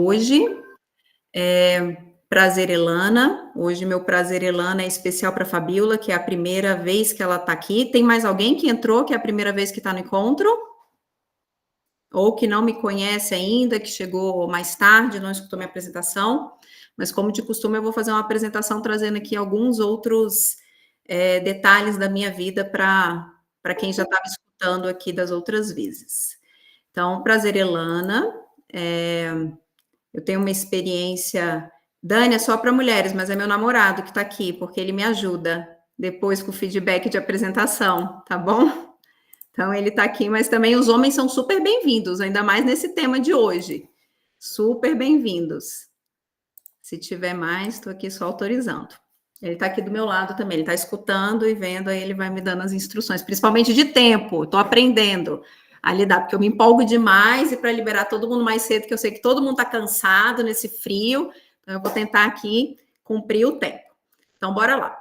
hoje. Prazer, Elana. Hoje meu prazer, Elana, é especial para a Fabiola, que é a primeira vez que ela está aqui. Tem mais alguém que entrou, que é a primeira vez que está no encontro? Ou que não me conhece ainda, que chegou mais tarde, não escutou minha apresentação? Mas, como de costume, eu vou fazer uma apresentação trazendo aqui alguns outros detalhes da minha vida para quem já estava escutando aqui das outras vezes. Então, prazer, Elana. Eu tenho uma experiência... Dani, é só para mulheres, mas é meu namorado que está aqui, porque ele me ajuda depois com o feedback de apresentação, tá bom? Então, ele está aqui, mas também os homens são super bem-vindos, ainda mais nesse tema de hoje. Super bem-vindos. Se tiver mais, estou aqui só autorizando. Ele está aqui do meu lado também, ele está escutando e vendo, aí ele vai me dando as instruções, principalmente de tempo, estou aprendendo a lidar, porque eu me empolgo demais e para liberar todo mundo mais cedo, que eu sei que todo mundo está cansado nesse frio, então eu vou tentar aqui cumprir o tempo. Então, bora lá.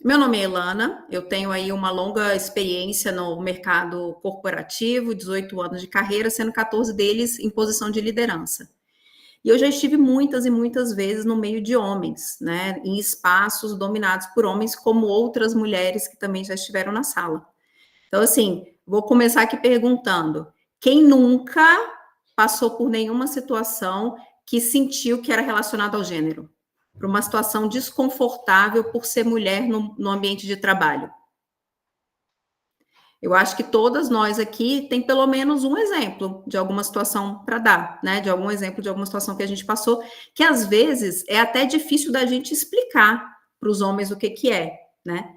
Meu nome é Elana, eu tenho aí uma longa experiência no mercado corporativo, 18 anos de carreira, sendo 14 deles em posição de liderança. E eu já estive muitas e muitas vezes no meio de homens, né, em espaços dominados por homens, como outras mulheres que também já estiveram na sala. Então, assim, vou começar aqui perguntando: quem nunca passou por nenhuma situação que sentiu que era relacionada ao gênero? Para uma situação desconfortável por ser mulher no ambiente de trabalho? Eu acho que todas nós aqui tem pelo menos um exemplo de alguma situação para dar, né? De algum exemplo de alguma situação que a gente passou, que às vezes é até difícil da gente explicar para os homens o que é, né?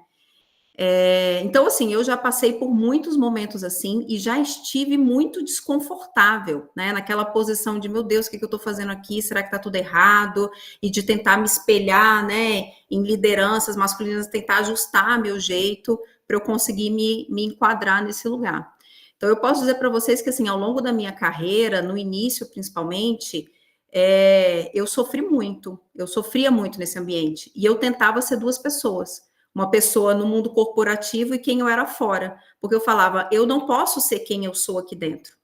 Então, assim, eu já passei por muitos momentos assim e já estive muito desconfortável, né? Naquela posição de, meu Deus, o que eu estou fazendo aqui? Será que está tudo errado? E de tentar me espelhar, né, em lideranças masculinas, tentar ajustar meu jeito para eu conseguir me enquadrar nesse lugar. Então, eu posso dizer para vocês que, assim, ao longo da minha carreira, no início, principalmente, eu sofria muito nesse ambiente. E eu tentava ser duas pessoas. Uma pessoa no mundo corporativo e quem eu era fora. Porque eu falava, eu não posso ser quem eu sou aqui dentro.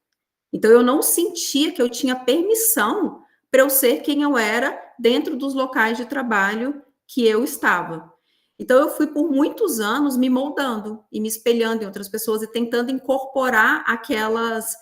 Então, eu não sentia que eu tinha permissão para eu ser quem eu era dentro dos locais de trabalho que eu estava. Então, eu fui por muitos anos me moldando e me espelhando em outras pessoas e tentando incorporar aquelas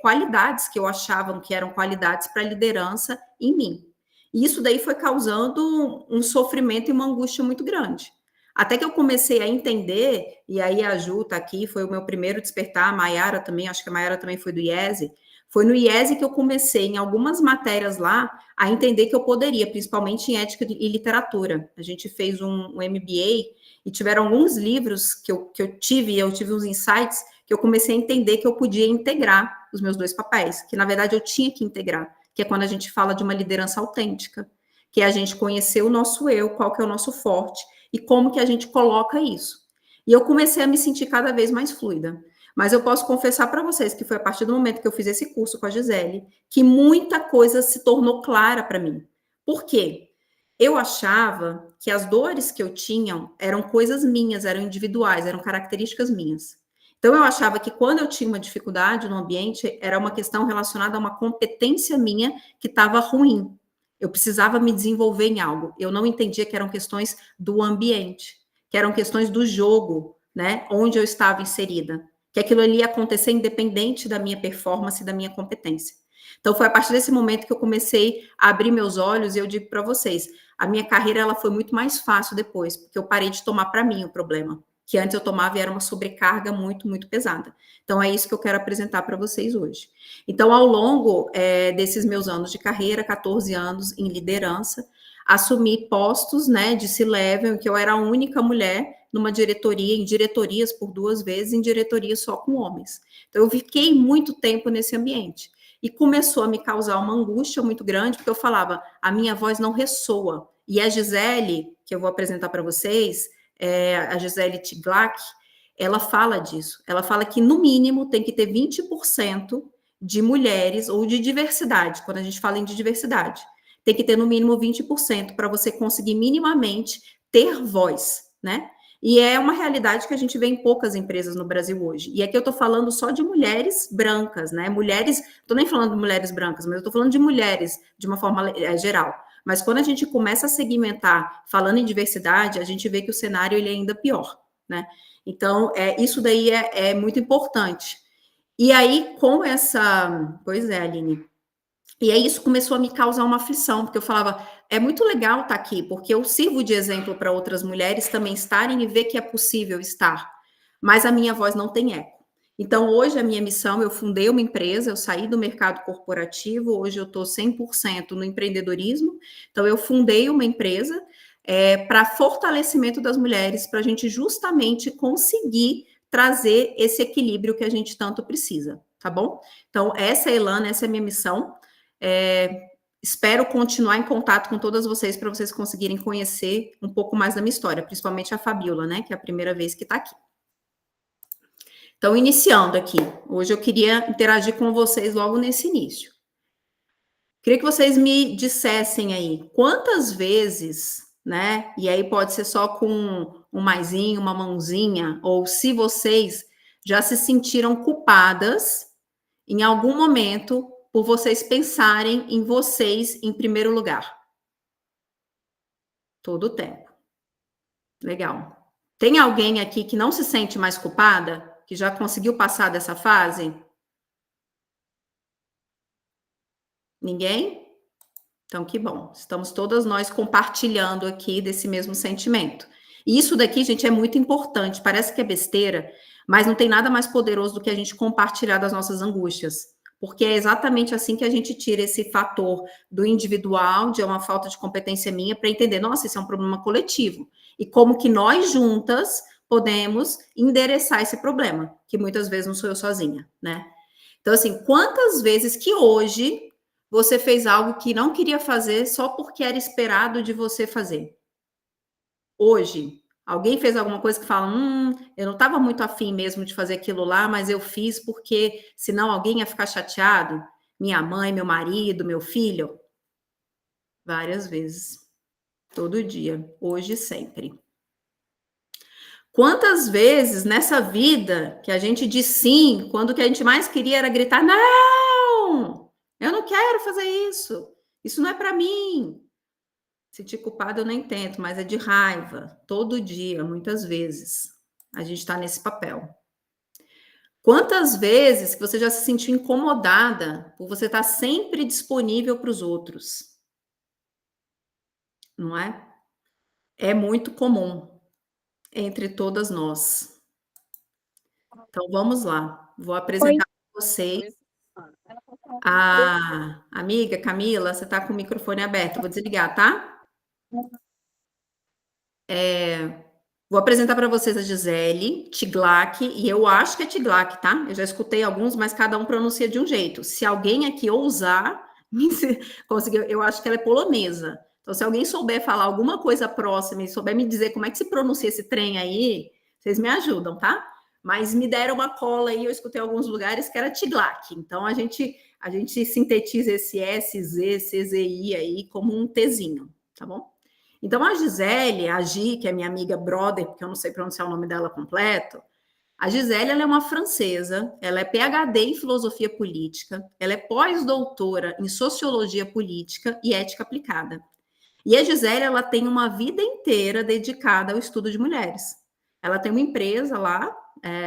qualidades que eu achava que eram qualidades para liderança em mim. E isso daí foi causando um sofrimento e uma angústia muito grande. Até que eu comecei a entender, e aí a Ju tá aqui, foi o meu primeiro despertar, a Mayara também, acho que a Mayara também foi do IESE. Foi no IESE que eu comecei, em algumas matérias lá, a entender que eu poderia, principalmente em ética e literatura. A gente fez um MBA e tiveram alguns livros que eu tive uns insights que eu comecei a entender que eu podia integrar os meus dois papéis, que na verdade eu tinha que integrar, que é quando a gente fala de uma liderança autêntica, que é a gente conhecer o nosso eu, qual que é o nosso forte, e como que a gente coloca isso. E eu comecei a me sentir cada vez mais fluida. Mas eu posso confessar para vocês que foi a partir do momento que eu fiz esse curso com a Gisele que muita coisa se tornou clara para mim. Por quê? Eu achava que as dores que eu tinha eram coisas minhas, eram individuais, eram características minhas. Então, eu achava que quando eu tinha uma dificuldade no ambiente, era uma questão relacionada a uma competência minha que estava ruim. Eu precisava me desenvolver em algo. Eu não entendia que eram questões do ambiente, que eram questões do jogo, né? Onde eu estava inserida. Que aquilo ali ia acontecer independente da minha performance e da minha competência. Então, foi a partir desse momento que eu comecei a abrir meus olhos e eu digo para vocês, a minha carreira ela foi muito mais fácil depois, porque eu parei de tomar para mim o problema, que antes eu tomava e era uma sobrecarga muito, muito pesada. Então, é isso que eu quero apresentar para vocês hoje. Então, ao longo desses meus anos de carreira, 14 anos em liderança, assumi postos, né, de C-level, em que eu era a única mulher numa diretoria, em diretorias por 2 vezes, em diretorias só com homens. Então, eu fiquei muito tempo nesse ambiente. E começou a me causar uma angústia muito grande, porque eu falava, a minha voz não ressoa. E a Gisele, que eu vou apresentar para vocês, a Gisele Tiglac, ela fala disso. Ela fala que, no mínimo, tem que ter 20% de mulheres ou de diversidade, quando a gente fala em diversidade. Tem que ter, no mínimo, 20% para você conseguir minimamente ter voz, né? E é uma realidade que a gente vê em poucas empresas no Brasil hoje. E aqui eu estou falando só de mulheres brancas, né? Mulheres, estou nem falando de mulheres brancas, mas eu estou falando de mulheres de uma forma geral. Mas quando a gente começa a segmentar, falando em diversidade, a gente vê que o cenário ele é ainda pior, né? Então, isso daí é muito importante. E aí, com essa... Pois é, Aline. E aí isso começou a me causar uma aflição, porque eu falava, é muito legal estar aqui, porque eu sirvo de exemplo para outras mulheres também estarem e ver que é possível estar, mas a minha voz não tem eco. Então, hoje, a minha missão, eu fundei uma empresa, eu saí do mercado corporativo, hoje eu estou 100% no empreendedorismo, então eu fundei uma empresa para fortalecimento das mulheres, para a gente justamente conseguir trazer esse equilíbrio que a gente tanto precisa, tá bom? Então, essa é a Elana, essa é a minha missão. Espero continuar em contato com todas vocês para vocês conseguirem conhecer um pouco mais da minha história, principalmente a Fabiola, né, que é a primeira vez que está aqui. Então, iniciando aqui, hoje eu queria interagir com vocês logo nesse início. Queria que vocês me dissessem aí, quantas vezes, né, e aí pode ser só com um maisinho, uma mãozinha, ou se vocês já se sentiram culpadas em algum momento por vocês pensarem em vocês em primeiro lugar. Todo o tempo. Legal. Tem alguém aqui que não se sente mais culpada? Que já conseguiu passar dessa fase? Ninguém? Então, que bom. Estamos todas nós compartilhando aqui desse mesmo sentimento. E isso daqui, gente, é muito importante. Parece que é besteira, mas não tem nada mais poderoso do que a gente compartilhar das nossas angústias. Porque é exatamente assim que a gente tira esse fator do individual, de uma falta de competência minha, para entender, nossa, isso é um problema coletivo. E como que nós juntas podemos endereçar esse problema, que muitas vezes não sou eu sozinha, né? Então, assim, quantas vezes que hoje você fez algo que não queria fazer só porque era esperado de você fazer? Hoje, alguém fez alguma coisa que fala, eu não estava muito afim mesmo de fazer aquilo lá, mas eu fiz porque senão alguém ia ficar chateado? Minha mãe, meu marido, meu filho? Várias vezes. Todo dia. Hoje, sempre. Quantas vezes nessa vida que a gente diz sim, quando o que a gente mais queria era gritar, não, eu não quero fazer isso não é para mim. Sentir culpado eu nem tento, mas é de raiva, todo dia, muitas vezes. A gente está nesse papel. Quantas vezes que você já se sentiu incomodada por você estar sempre disponível para os outros? Não é? É muito comum entre todas nós. Então, vamos lá. Vou apresentar para vocês a amiga Camila. Você está com o microfone aberto. Vou desligar, tá? Vou apresentar para vocês a Gisele Tiglac, e eu acho que é Tiglac, tá? Eu já escutei alguns, mas cada um pronuncia de um jeito. Se alguém aqui ousar conseguir, eu acho que ela é polonesa. Então, se alguém souber falar alguma coisa próxima e souber me dizer como é que se pronuncia esse trem aí, vocês me ajudam, tá? Mas me deram uma cola aí, eu escutei em alguns lugares que era Tiglac. Então, a gente sintetiza esse S, Z, C, Z, I aí como um Tzinho, tá bom? Então, a Gisele, a Gi, que é minha amiga brother, porque eu não sei pronunciar o nome dela completo, a Gisele, ela é uma francesa, ela é PhD em filosofia política, ela é pós-doutora em sociologia política e ética aplicada. E a Gisele, ela tem uma vida inteira dedicada ao estudo de mulheres. Ela tem uma empresa lá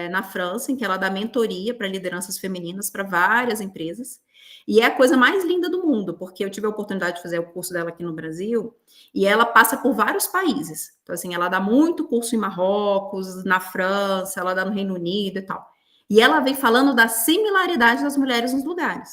na França, em que ela dá mentoria para lideranças femininas para várias empresas. E é a coisa mais linda do mundo, porque eu tive a oportunidade de fazer o curso dela aqui no Brasil, e ela passa por vários países. Então, assim, ela dá muito curso em Marrocos, na França, ela dá no Reino Unido e tal. E ela vem falando da similaridade das mulheres nos lugares.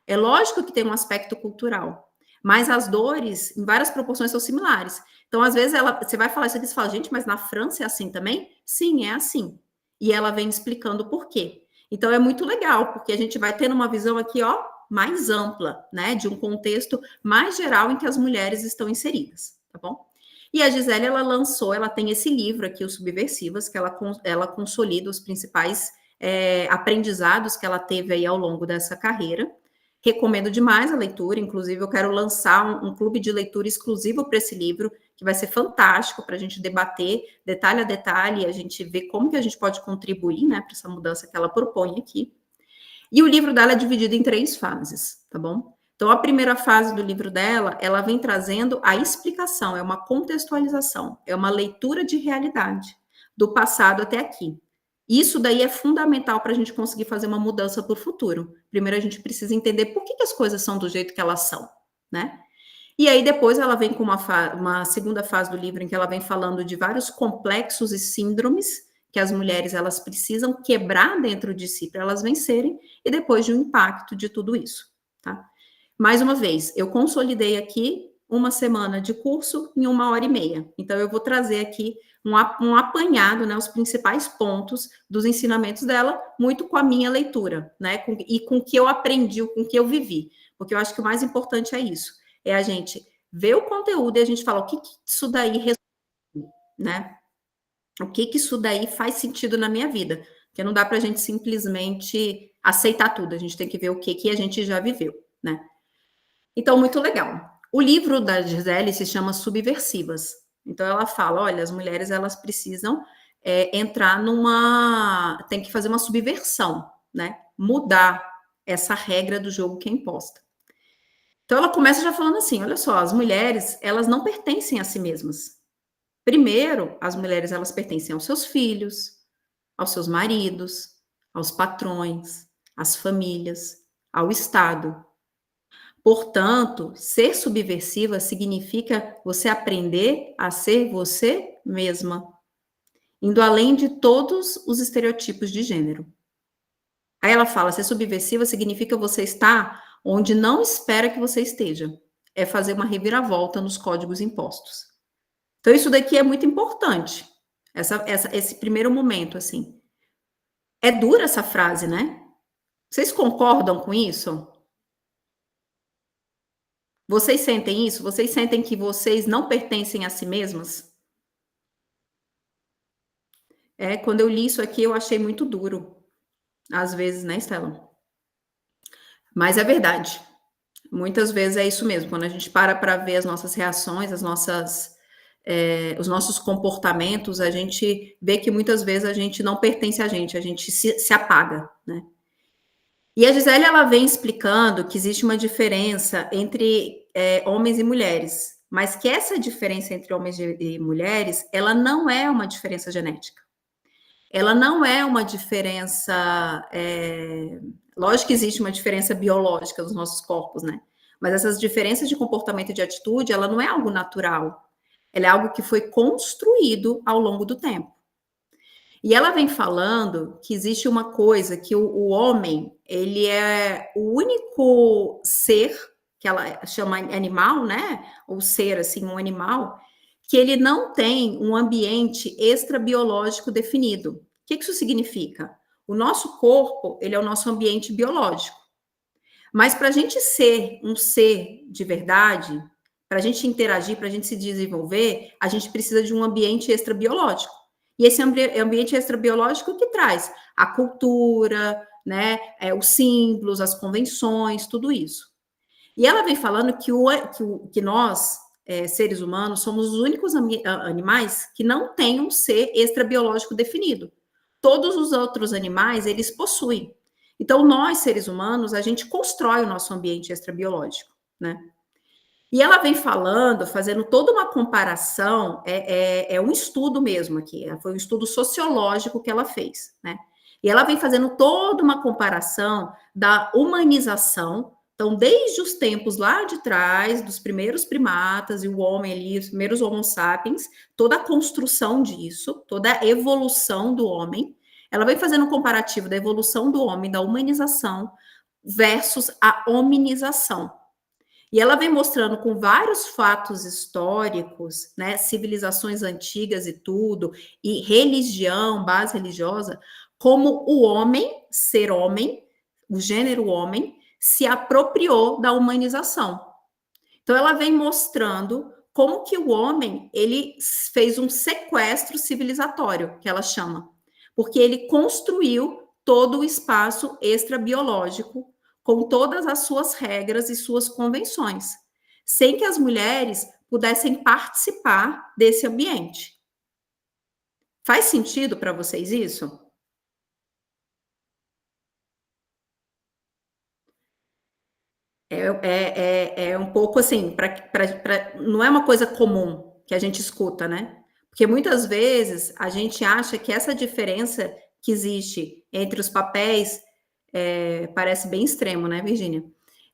É lógico que tem um aspecto cultural, mas as dores, em várias proporções, são similares. Então, às vezes, você vai falar isso aqui e fala, gente, mas na França é assim também? Sim, é assim. E ela vem explicando por quê. Então, é muito legal, porque a gente vai tendo uma visão aqui, ó, mais ampla, né, de um contexto mais geral em que as mulheres estão inseridas, tá bom? E a Gisele, ela tem esse livro aqui, Os Subversivas, que ela consolida os principais aprendizados que ela teve aí ao longo dessa carreira. Recomendo demais a leitura, inclusive eu quero lançar um clube de leitura exclusivo para esse livro, que vai ser fantástico para a gente debater detalhe a detalhe, a gente ver como que a gente pode contribuir, né, para essa mudança que ela propõe aqui. E o livro dela é dividido em 3 fases, tá bom? Então, a primeira fase do livro dela, ela vem trazendo a explicação, é uma contextualização, é uma leitura de realidade, do passado até aqui. Isso daí é fundamental para a gente conseguir fazer uma mudança para o futuro. Primeiro, a gente precisa entender por que as coisas são do jeito que elas são, né? E aí, depois, ela vem com uma segunda fase do livro, em que ela vem falando de vários complexos e síndromes que as mulheres elas precisam quebrar dentro de si para elas vencerem, e depois de um impacto de tudo isso, tá? Mais uma vez, eu consolidei aqui uma semana de curso em 1h30. Então, eu vou trazer aqui um apanhado, né, os principais pontos dos ensinamentos dela, muito com a minha leitura, né, e com o que eu aprendi, com o que eu vivi. Porque eu acho que o mais importante é isso, é a gente ver o conteúdo e a gente falar o que isso daí resume, né? O que isso daí faz sentido na minha vida? Porque não dá para a gente simplesmente aceitar tudo, a gente tem que ver o que a gente já viveu, né? Então, muito legal. O livro da Gisele se chama Subversivas. Então, ela fala, olha, as mulheres, elas precisam entrar tem que fazer uma subversão, né? Mudar essa regra do jogo que é imposta. Então, ela começa já falando assim, olha só, as mulheres, elas não pertencem a si mesmas. Primeiro, as mulheres, elas pertencem aos seus filhos, aos seus maridos, aos patrões, às famílias, ao Estado. Portanto, ser subversiva significa você aprender a ser você mesma, indo além de todos os estereotipos de gênero. Aí ela fala, ser subversiva significa você estar onde não espera que você esteja. É fazer uma reviravolta nos códigos impostos. Então, isso daqui é muito importante. Esse primeiro momento, assim. É dura essa frase, né? Vocês concordam com isso? Vocês sentem isso? Vocês sentem que vocês não pertencem a si mesmas? Quando eu li isso aqui, eu achei muito duro. Às vezes, né, Estela? Mas é verdade. Muitas vezes é isso mesmo. Quando a gente para ver as nossas reações, os nossos comportamentos, a gente vê que muitas vezes a gente não pertence a gente se apaga, né? E a Gisele, ela vem explicando que existe uma diferença entre homens e mulheres, mas que essa diferença entre homens e mulheres, ela não é uma diferença genética. Ela não é uma diferença... lógico que existe uma diferença biológica dos nossos corpos, né? Mas essas diferenças de comportamento e de atitude, ela não é algo natural. Ela é algo que foi construído ao longo do tempo. E ela vem falando que existe uma coisa, que o homem, ele é o único ser, que ela chama animal, né? Ou ser, assim, um animal, que ele não tem um ambiente extrabiológico definido. O que isso significa? O nosso corpo, ele é o nosso ambiente biológico. Mas para a gente ser um ser de verdade, para a gente interagir, para a gente se desenvolver, a gente precisa de um ambiente extrabiológico. E esse ambiente extrabiológico que traz a cultura, né, os símbolos, as convenções, tudo isso. E ela vem falando que nós, seres humanos, somos os únicos animais que não têm um ser extrabiológico definido. Todos os outros animais, eles possuem. Então, nós, seres humanos, a gente constrói o nosso ambiente extrabiológico, né? E ela vem falando, fazendo toda uma comparação, é um estudo mesmo aqui, foi um estudo sociológico que ela fez, né? E ela vem fazendo toda uma comparação da humanização, então, desde os tempos lá de trás, dos primeiros primatas e o homem ali, os primeiros homo sapiens, toda a construção disso, toda a evolução do homem, ela vem fazendo um comparativo da evolução do homem, da humanização, versus a hominização. E ela vem mostrando com vários fatos históricos, né, civilizações antigas e tudo, e religião, base religiosa, como o homem, ser homem, o gênero homem, se apropriou da humanização. Então, ela vem mostrando como que o homem, ele fez um sequestro civilizatório, que ela chama, porque ele construiu todo o espaço extrabiológico, com todas as suas regras e suas convenções, sem que as mulheres pudessem participar desse ambiente. Faz sentido para vocês isso? É um pouco assim, não é uma coisa comum que a gente escuta, né? Porque muitas vezes a gente acha que essa diferença que existe entre os papéis parece bem extremo, né, Virginia?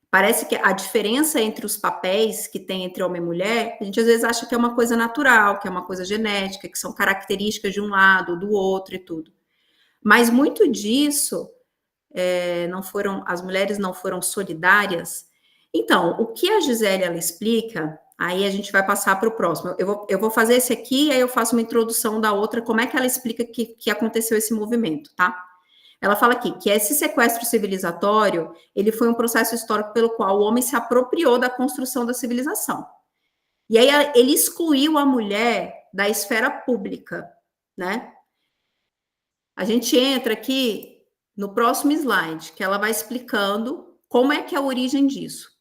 Parece que a diferença entre os papéis que tem entre homem e mulher, a gente às vezes acha que é uma coisa natural, que é uma coisa genética, que são características de um lado, do outro e tudo. Mas muito disso não foram, as mulheres não foram solidárias. Então, o que a Gisele ela explica, aí a gente vai passar para o próximo. Eu vou fazer esse aqui, aí eu faço uma introdução da outra, como é que ela explica que aconteceu esse movimento, tá? Ela fala aqui que esse sequestro civilizatório, ele foi um processo histórico pelo qual o homem se apropriou da construção da civilização. E aí ele excluiu a mulher da esfera pública, né? A gente entra aqui no próximo slide, que ela vai explicando como é que é a origem disso.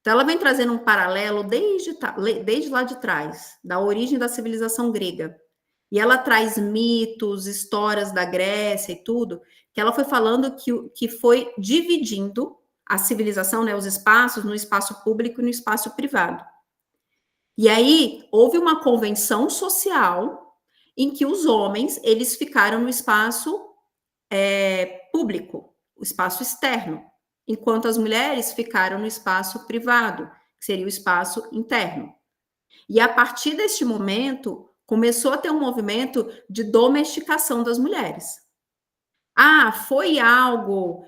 Então, ela vem trazendo um paralelo desde lá de trás, da origem da civilização grega. E ela traz mitos, histórias da Grécia e tudo, que ela foi falando que foi dividindo a civilização, né, os espaços, no espaço público e no espaço privado. E aí, houve uma convenção social em que os homens, eles ficaram no espaço público, o espaço externo, enquanto as mulheres ficaram no espaço privado, que seria o espaço interno. E a partir deste momento, começou a ter um movimento de domesticação das mulheres. Ah, foi algo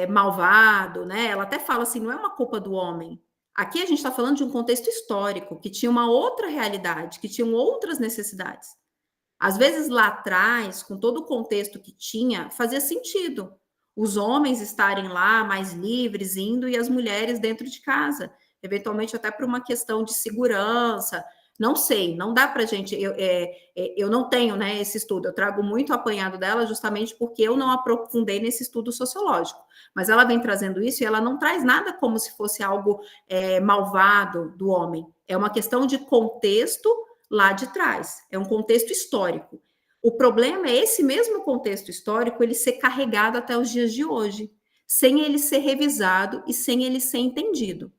malvado, né? Ela até fala assim, não é uma culpa do homem. Aqui a gente está falando de um contexto histórico, que tinha uma outra realidade, que tinham outras necessidades. Às vezes lá atrás, com todo o contexto que tinha, fazia sentido os homens estarem lá mais livres, indo, e as mulheres dentro de casa, eventualmente até por uma questão de segurança. Não sei, não dá para gente. Eu não tenho, né, esse estudo, eu trago muito apanhado dela justamente porque eu não aprofundei nesse estudo sociológico. Mas ela vem trazendo isso e ela não traz nada como se fosse algo malvado do homem. É uma questão de contexto lá de trás, é um contexto histórico. O problema é esse mesmo contexto histórico ele ser carregado até os dias de hoje, sem ele ser revisado e sem ele ser entendido.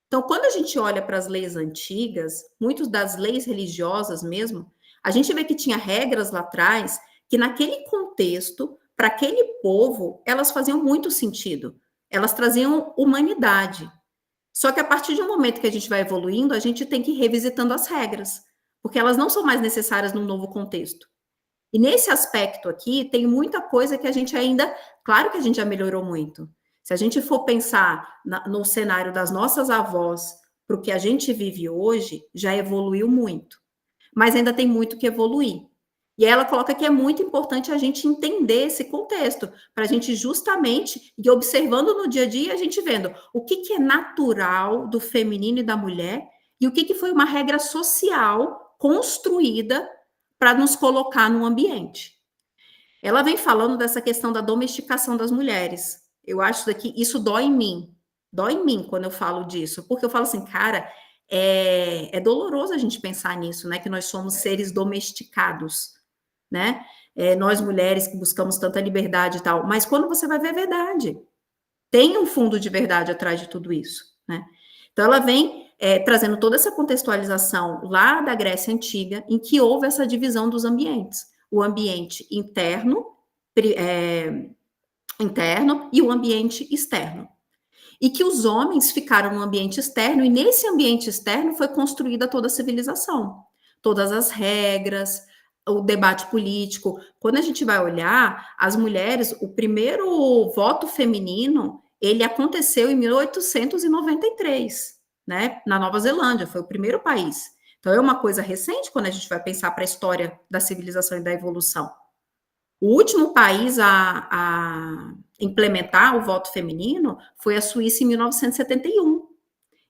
Então, quando a gente olha para as leis antigas, muitas das leis religiosas mesmo, a gente vê que tinha regras lá atrás que naquele contexto, para aquele povo, elas faziam muito sentido. Elas traziam humanidade. Só que a partir de um momento que a gente vai evoluindo, a gente tem que ir revisitando as regras, porque elas não são mais necessárias num novo contexto. E nesse aspecto aqui, tem muita coisa que a gente ainda, claro que a gente já melhorou muito. Se a gente for pensar no cenário das nossas avós para o que a gente vive hoje, já evoluiu muito. Mas ainda tem muito que evoluir. E ela coloca que é muito importante a gente entender esse contexto, para a gente justamente ir observando no dia a dia, a gente vendo o que é natural do feminino e da mulher e o que foi uma regra social construída para nos colocar no ambiente. Ela vem falando dessa questão da domesticação das mulheres. Eu acho que isso dói em mim quando eu falo disso, porque eu falo assim, cara, é doloroso a gente pensar nisso, né? Que nós somos seres domesticados, né? Nós mulheres que buscamos tanta liberdade e tal, mas quando você vai ver a verdade, tem um fundo de verdade atrás de tudo isso, né? Então ela vem trazendo toda essa contextualização lá da Grécia Antiga, em que houve essa divisão dos ambientes. O ambiente interno e o ambiente externo. E que os homens ficaram no ambiente externo, e nesse ambiente externo foi construída toda a civilização. Todas as regras, o debate político. Quando a gente vai olhar, as mulheres, o primeiro voto feminino, ele aconteceu em 1893, né, na Nova Zelândia, foi o primeiro país. Então é uma coisa recente quando a gente vai pensar para a história da civilização e da evolução. O último país a implementar o voto feminino foi a Suíça em 1971.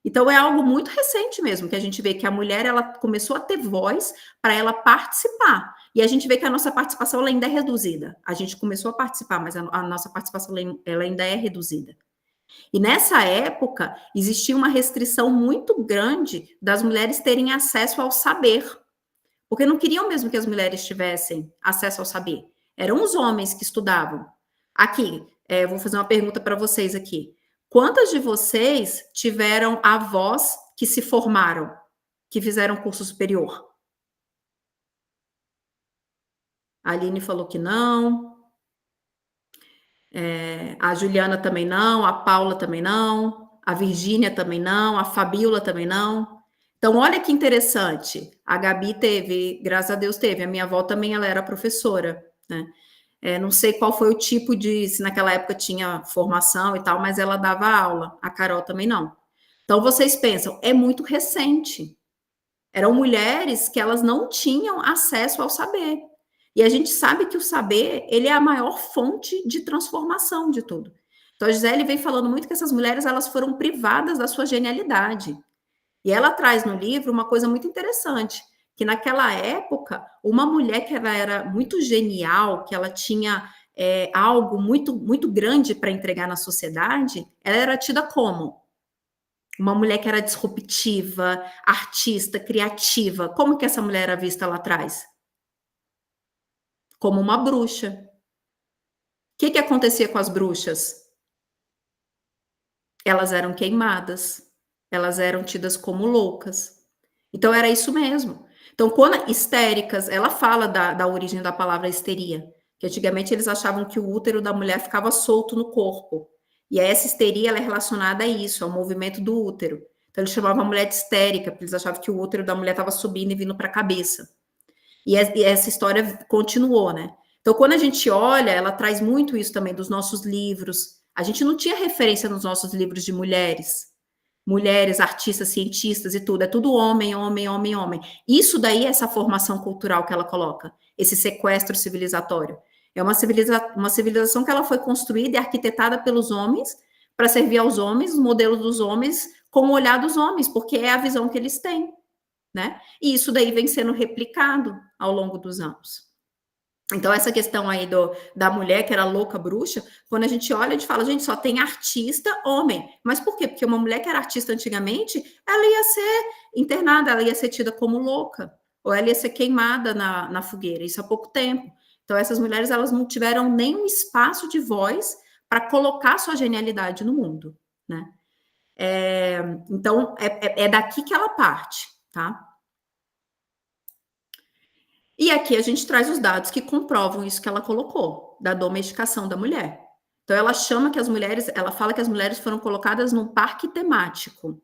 Então é algo muito recente mesmo, que a gente vê que a mulher ela começou a ter voz para ela participar. E a gente vê que a nossa participação ela ainda é reduzida. A gente começou a participar, mas a nossa participação ela ainda é reduzida. E nessa época, existia uma restrição muito grande das mulheres terem acesso ao saber, porque não queriam mesmo que as mulheres tivessem acesso ao saber. Eram os homens que estudavam. Aqui, vou fazer uma pergunta para vocês aqui. Quantas de vocês tiveram avós que se formaram, que fizeram curso superior? A Aline falou que não. A Juliana também não, a Paula também não, a Virgínia também não, a Fabiola também não. Então, olha que interessante. A Gabi teve, graças a Deus teve. A minha avó também, ela era professora, né? Não sei qual foi o tipo de, se naquela época tinha formação e tal, mas ela dava aula. A Carol também não. Então, vocês pensam, é muito recente. Eram mulheres que elas não tinham acesso ao saber. E a gente sabe que o saber, ele é a maior fonte de transformação de tudo. Então, a Gisele vem falando muito que essas mulheres, elas foram privadas da sua genialidade. E ela traz no livro uma coisa muito interessante, que naquela época, uma mulher que ela era muito genial, que ela tinha algo muito, muito grande para entregar na sociedade, ela era tida como uma mulher que era disruptiva, artista, criativa. Como que essa mulher era vista lá atrás? Como uma bruxa. O que acontecia com as bruxas? Elas eram queimadas, elas eram tidas como loucas. Então era isso mesmo. Então, quando histéricas, ela fala da origem da palavra histeria, que antigamente eles achavam que o útero da mulher ficava solto no corpo. E essa histeria ela é relacionada a isso, ao movimento do útero. Então, eles chamavam a mulher de histérica, porque eles achavam que o útero da mulher estava subindo e vindo para a cabeça. E essa história continuou, né? Então, quando a gente olha, ela traz muito isso também dos nossos livros. A gente não tinha referência nos nossos livros de mulheres. Mulheres, artistas, cientistas e tudo. É tudo homem, homem, homem, homem. Isso daí é essa formação cultural que ela coloca. Esse sequestro civilizatório. É uma civilização que ela foi construída e arquitetada pelos homens para servir aos homens, os modelos dos homens, com o olhar dos homens, porque é a visão que eles têm, né? E isso daí vem sendo replicado ao longo dos anos. Então, essa questão aí da mulher que era louca bruxa, quando a gente olha, a gente fala, gente, só tem artista homem. Mas por quê? Porque uma mulher que era artista antigamente, ela ia ser internada, ela ia ser tida como louca, ou ela ia ser queimada na fogueira, isso há pouco tempo. Então, essas mulheres, elas não tiveram nenhum espaço de voz para colocar sua genialidade no mundo, né? Então, é daqui que ela parte, tá? E aqui a gente traz os dados que comprovam isso que ela colocou, da domesticação da mulher. Então, ela chama que as mulheres, ela fala que as mulheres foram colocadas num parque temático.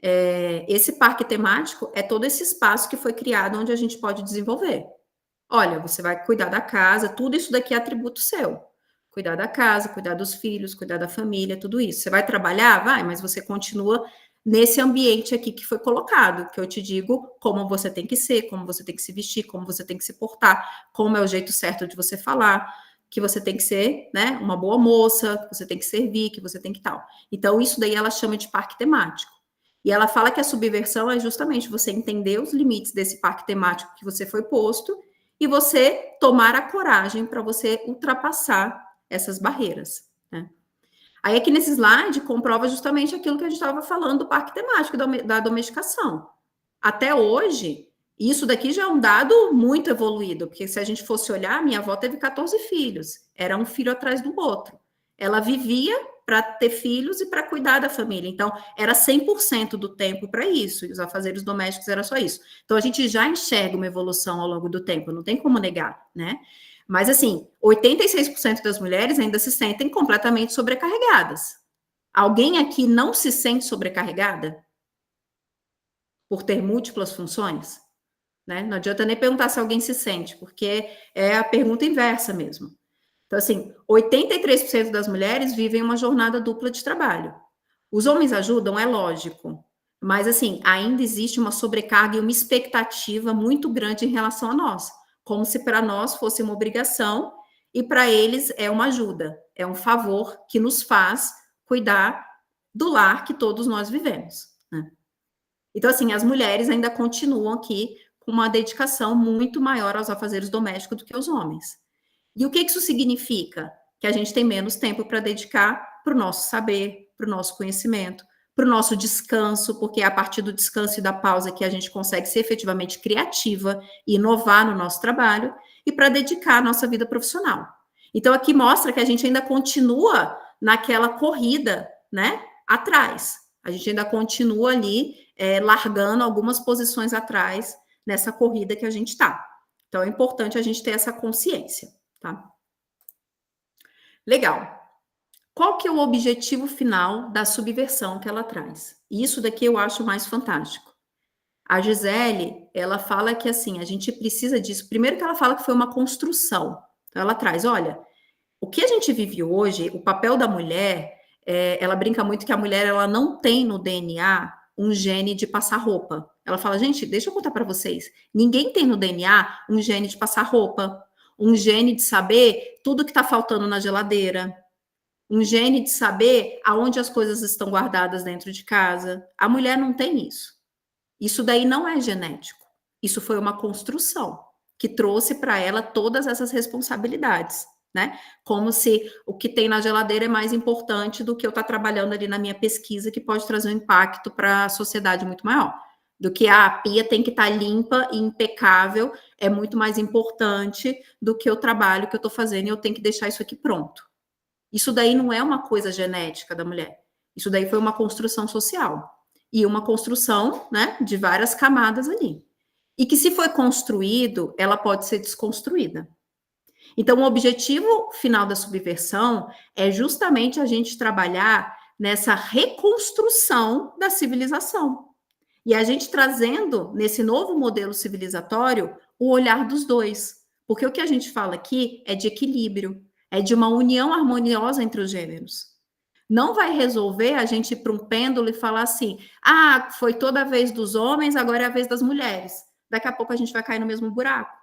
Esse parque temático é todo esse espaço que foi criado onde a gente pode desenvolver. Olha, você vai cuidar da casa, tudo isso daqui é atributo seu. Cuidar da casa, cuidar dos filhos, cuidar da família, tudo isso. Você vai trabalhar? Vai, mas você continua nesse ambiente aqui que foi colocado, que eu te digo como você tem que ser, como você tem que se vestir, como você tem que se portar, como é o jeito certo de você falar, que você tem que ser, né, uma boa moça, que você tem que servir, que você tem que tal. Então, isso daí ela chama de parque temático. E ela fala que a subversão é justamente você entender os limites desse parque temático que você foi posto e você tomar a coragem para você ultrapassar essas barreiras, né? Aí aqui nesse slide comprova justamente aquilo que a gente estava falando do parque temático da domesticação. Até hoje, isso daqui já é um dado muito evoluído, porque se a gente fosse olhar, minha avó teve 14 filhos, era um filho atrás do outro. Ela vivia para ter filhos e para cuidar da família. Então, era 100% do tempo para isso, e os afazeres domésticos era só isso. Então, a gente já enxerga uma evolução ao longo do tempo, não tem como negar, né? Mas, assim, 86% das mulheres ainda se sentem completamente sobrecarregadas. Alguém aqui não se sente sobrecarregada? Por ter múltiplas funções? Né? Não adianta nem perguntar se alguém se sente, porque é a pergunta inversa mesmo. Então, assim, 83% das mulheres vivem uma jornada dupla de trabalho. Os homens ajudam, é lógico, mas, assim, ainda existe uma sobrecarga e uma expectativa muito grande em relação a nós, como se para nós fosse uma obrigação e para eles é uma ajuda, é um favor que nos faz cuidar do lar que todos nós vivemos, né? Então, assim, as mulheres ainda continuam aqui com uma dedicação muito maior aos afazeres domésticos do que os homens. E o que isso significa? Que a gente tem menos tempo para dedicar para o nosso saber, para o nosso conhecimento, para o nosso descanso, porque é a partir do descanso e da pausa que a gente consegue ser efetivamente criativa e inovar no nosso trabalho, e para dedicar a nossa vida profissional. Então, aqui mostra que a gente ainda continua naquela corrida, né, atrás. A gente ainda continua ali, largando algumas posições atrás nessa corrida que a gente está. Então, é importante a gente ter essa consciência, tá? Legal. Qual que é o objetivo final da subversão que ela traz? E isso daqui eu acho mais fantástico. A Gisele, ela fala que, assim, a gente precisa disso. Primeiro que ela fala que foi uma construção. Então, ela traz, olha, o que a gente vive hoje, o papel da mulher, ela brinca muito que a mulher, ela não tem no DNA um gene de passar roupa. Ela fala, gente, deixa eu contar para vocês, ninguém tem no DNA um gene de passar roupa, um gene de saber tudo que está faltando na geladeira, um gene de saber aonde as coisas estão guardadas dentro de casa. A mulher não tem isso. Isso daí não é genético. Isso foi uma construção que trouxe para ela todas essas responsabilidades, né? Como se o que tem na geladeira é mais importante do que eu estar trabalhando ali na minha pesquisa, que pode trazer um impacto para a sociedade muito maior. Do que a pia tem que estar limpa e impecável, é muito mais importante do que o trabalho que eu estou fazendo e eu tenho que deixar isso aqui pronto. Isso daí não é uma coisa genética da mulher. Isso daí foi uma construção social. E uma construção, né, de várias camadas ali. E que se foi construído, ela pode ser desconstruída. Então, o objetivo final da subversão é justamente a gente trabalhar nessa reconstrução da civilização. E a gente trazendo, nesse novo modelo civilizatório, o olhar dos dois. Porque o que a gente fala aqui é de equilíbrio, é de uma união harmoniosa entre os gêneros. Não vai resolver a gente ir para um pêndulo e falar assim, ah, foi toda a vez dos homens, agora é a vez das mulheres. Daqui a pouco a gente vai cair no mesmo buraco.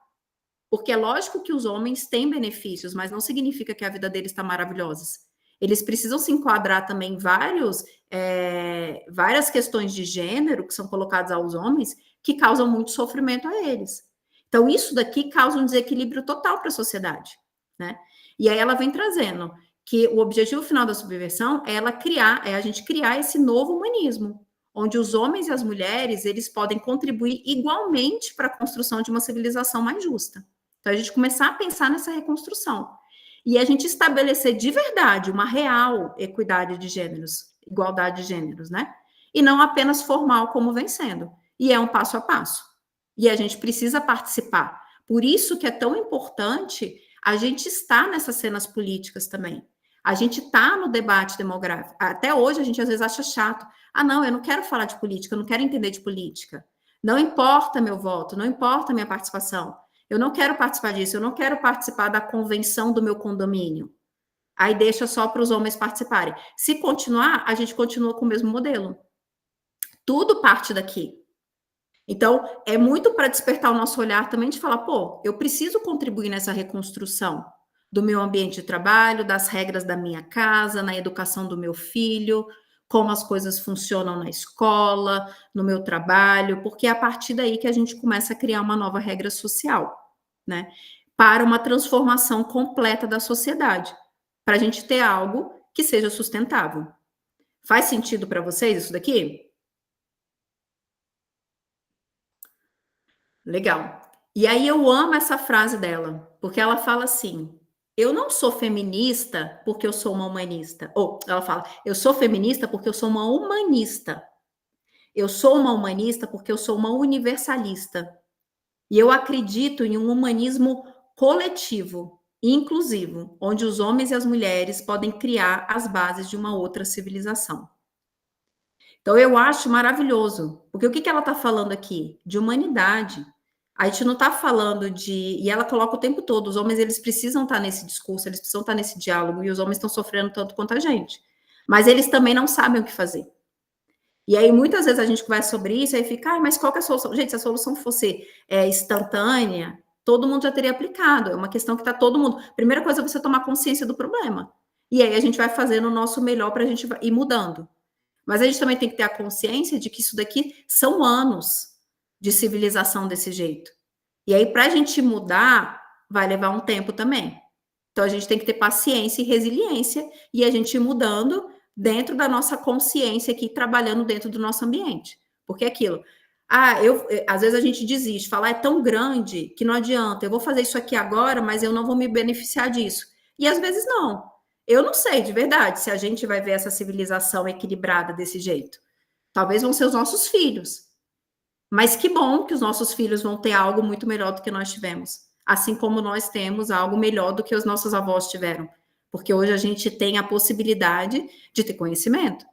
Porque é lógico que os homens têm benefícios, mas não significa que a vida deles está maravilhosa. Eles precisam se enquadrar também em várias questões de gênero que são colocadas aos homens que causam muito sofrimento a eles. Então, isso daqui causa um desequilíbrio total para a sociedade, né? E aí ela vem trazendo que o objetivo final da subversão é a gente criar esse novo humanismo, onde os homens e as mulheres, eles podem contribuir igualmente para a construção de uma civilização mais justa. Então, a gente começar a pensar nessa reconstrução. E a gente estabelecer de verdade uma real equidade de gêneros, igualdade de gêneros, né? E não apenas formal como vem sendo. E é um passo a passo. E a gente precisa participar. Por isso que é tão importante a gente estar nessas cenas políticas também. A gente está no debate demográfico. Até hoje a gente às vezes acha chato. Ah, não, eu não quero falar de política, eu não quero entender de política. Não importa meu voto, não importa a minha participação. Eu não quero participar disso, eu não quero participar da convenção do meu condomínio. Aí deixa só para os homens participarem. Se continuar, a gente continua com o mesmo modelo. Tudo parte daqui. Então, é muito para despertar o nosso olhar também de falar, pô, eu preciso contribuir nessa reconstrução do meu ambiente de trabalho, das regras da minha casa, na educação do meu filho, como as coisas funcionam na escola, no meu trabalho, porque é a partir daí que a gente começa a criar uma nova regra social, né? Para uma transformação completa da sociedade, para a gente ter algo que seja sustentável. Faz sentido para vocês isso daqui? Legal. E aí eu amo essa frase dela, porque ela fala assim: eu não sou feminista porque eu sou uma humanista. Ou ela fala: eu sou feminista porque eu sou uma humanista. Eu sou uma humanista porque eu sou uma universalista. E eu acredito em um humanismo coletivo e inclusivo, onde os homens e as mulheres podem criar as bases de uma outra civilização. Então eu acho maravilhoso, porque o que ela está falando aqui? De humanidade. A gente não está falando de. E ela coloca o tempo todo: os homens eles precisam estar nesse discurso, eles precisam estar nesse diálogo, e os homens estão sofrendo tanto quanto a gente. Mas eles também não sabem o que fazer. E aí, muitas vezes, a gente conversa sobre isso, aí fica, ah, mas qual que é a solução? Gente, se a solução fosse instantânea, todo mundo já teria aplicado. É uma questão que está todo mundo. Primeira coisa é você tomar consciência do problema. E aí a gente vai fazendo o nosso melhor para a gente ir mudando. Mas a gente também tem que ter a consciência de que isso daqui são anos de civilização desse jeito. E aí, para a gente mudar, vai levar um tempo também. Então, a gente tem que ter paciência e resiliência e a gente ir mudando dentro da nossa consciência aqui, trabalhando dentro do nosso ambiente. Porque é aquilo, às vezes a gente desiste, falar é tão grande que não adianta, eu vou fazer isso aqui agora, mas eu não vou me beneficiar disso. E às vezes não. Eu não sei, de verdade, se a gente vai ver essa civilização equilibrada desse jeito. Talvez vão ser os nossos filhos. Mas que bom que os nossos filhos vão ter algo muito melhor do que nós tivemos. Assim como nós temos algo melhor do que os nossos avós tiveram. Porque hoje a gente tem a possibilidade de ter conhecimento.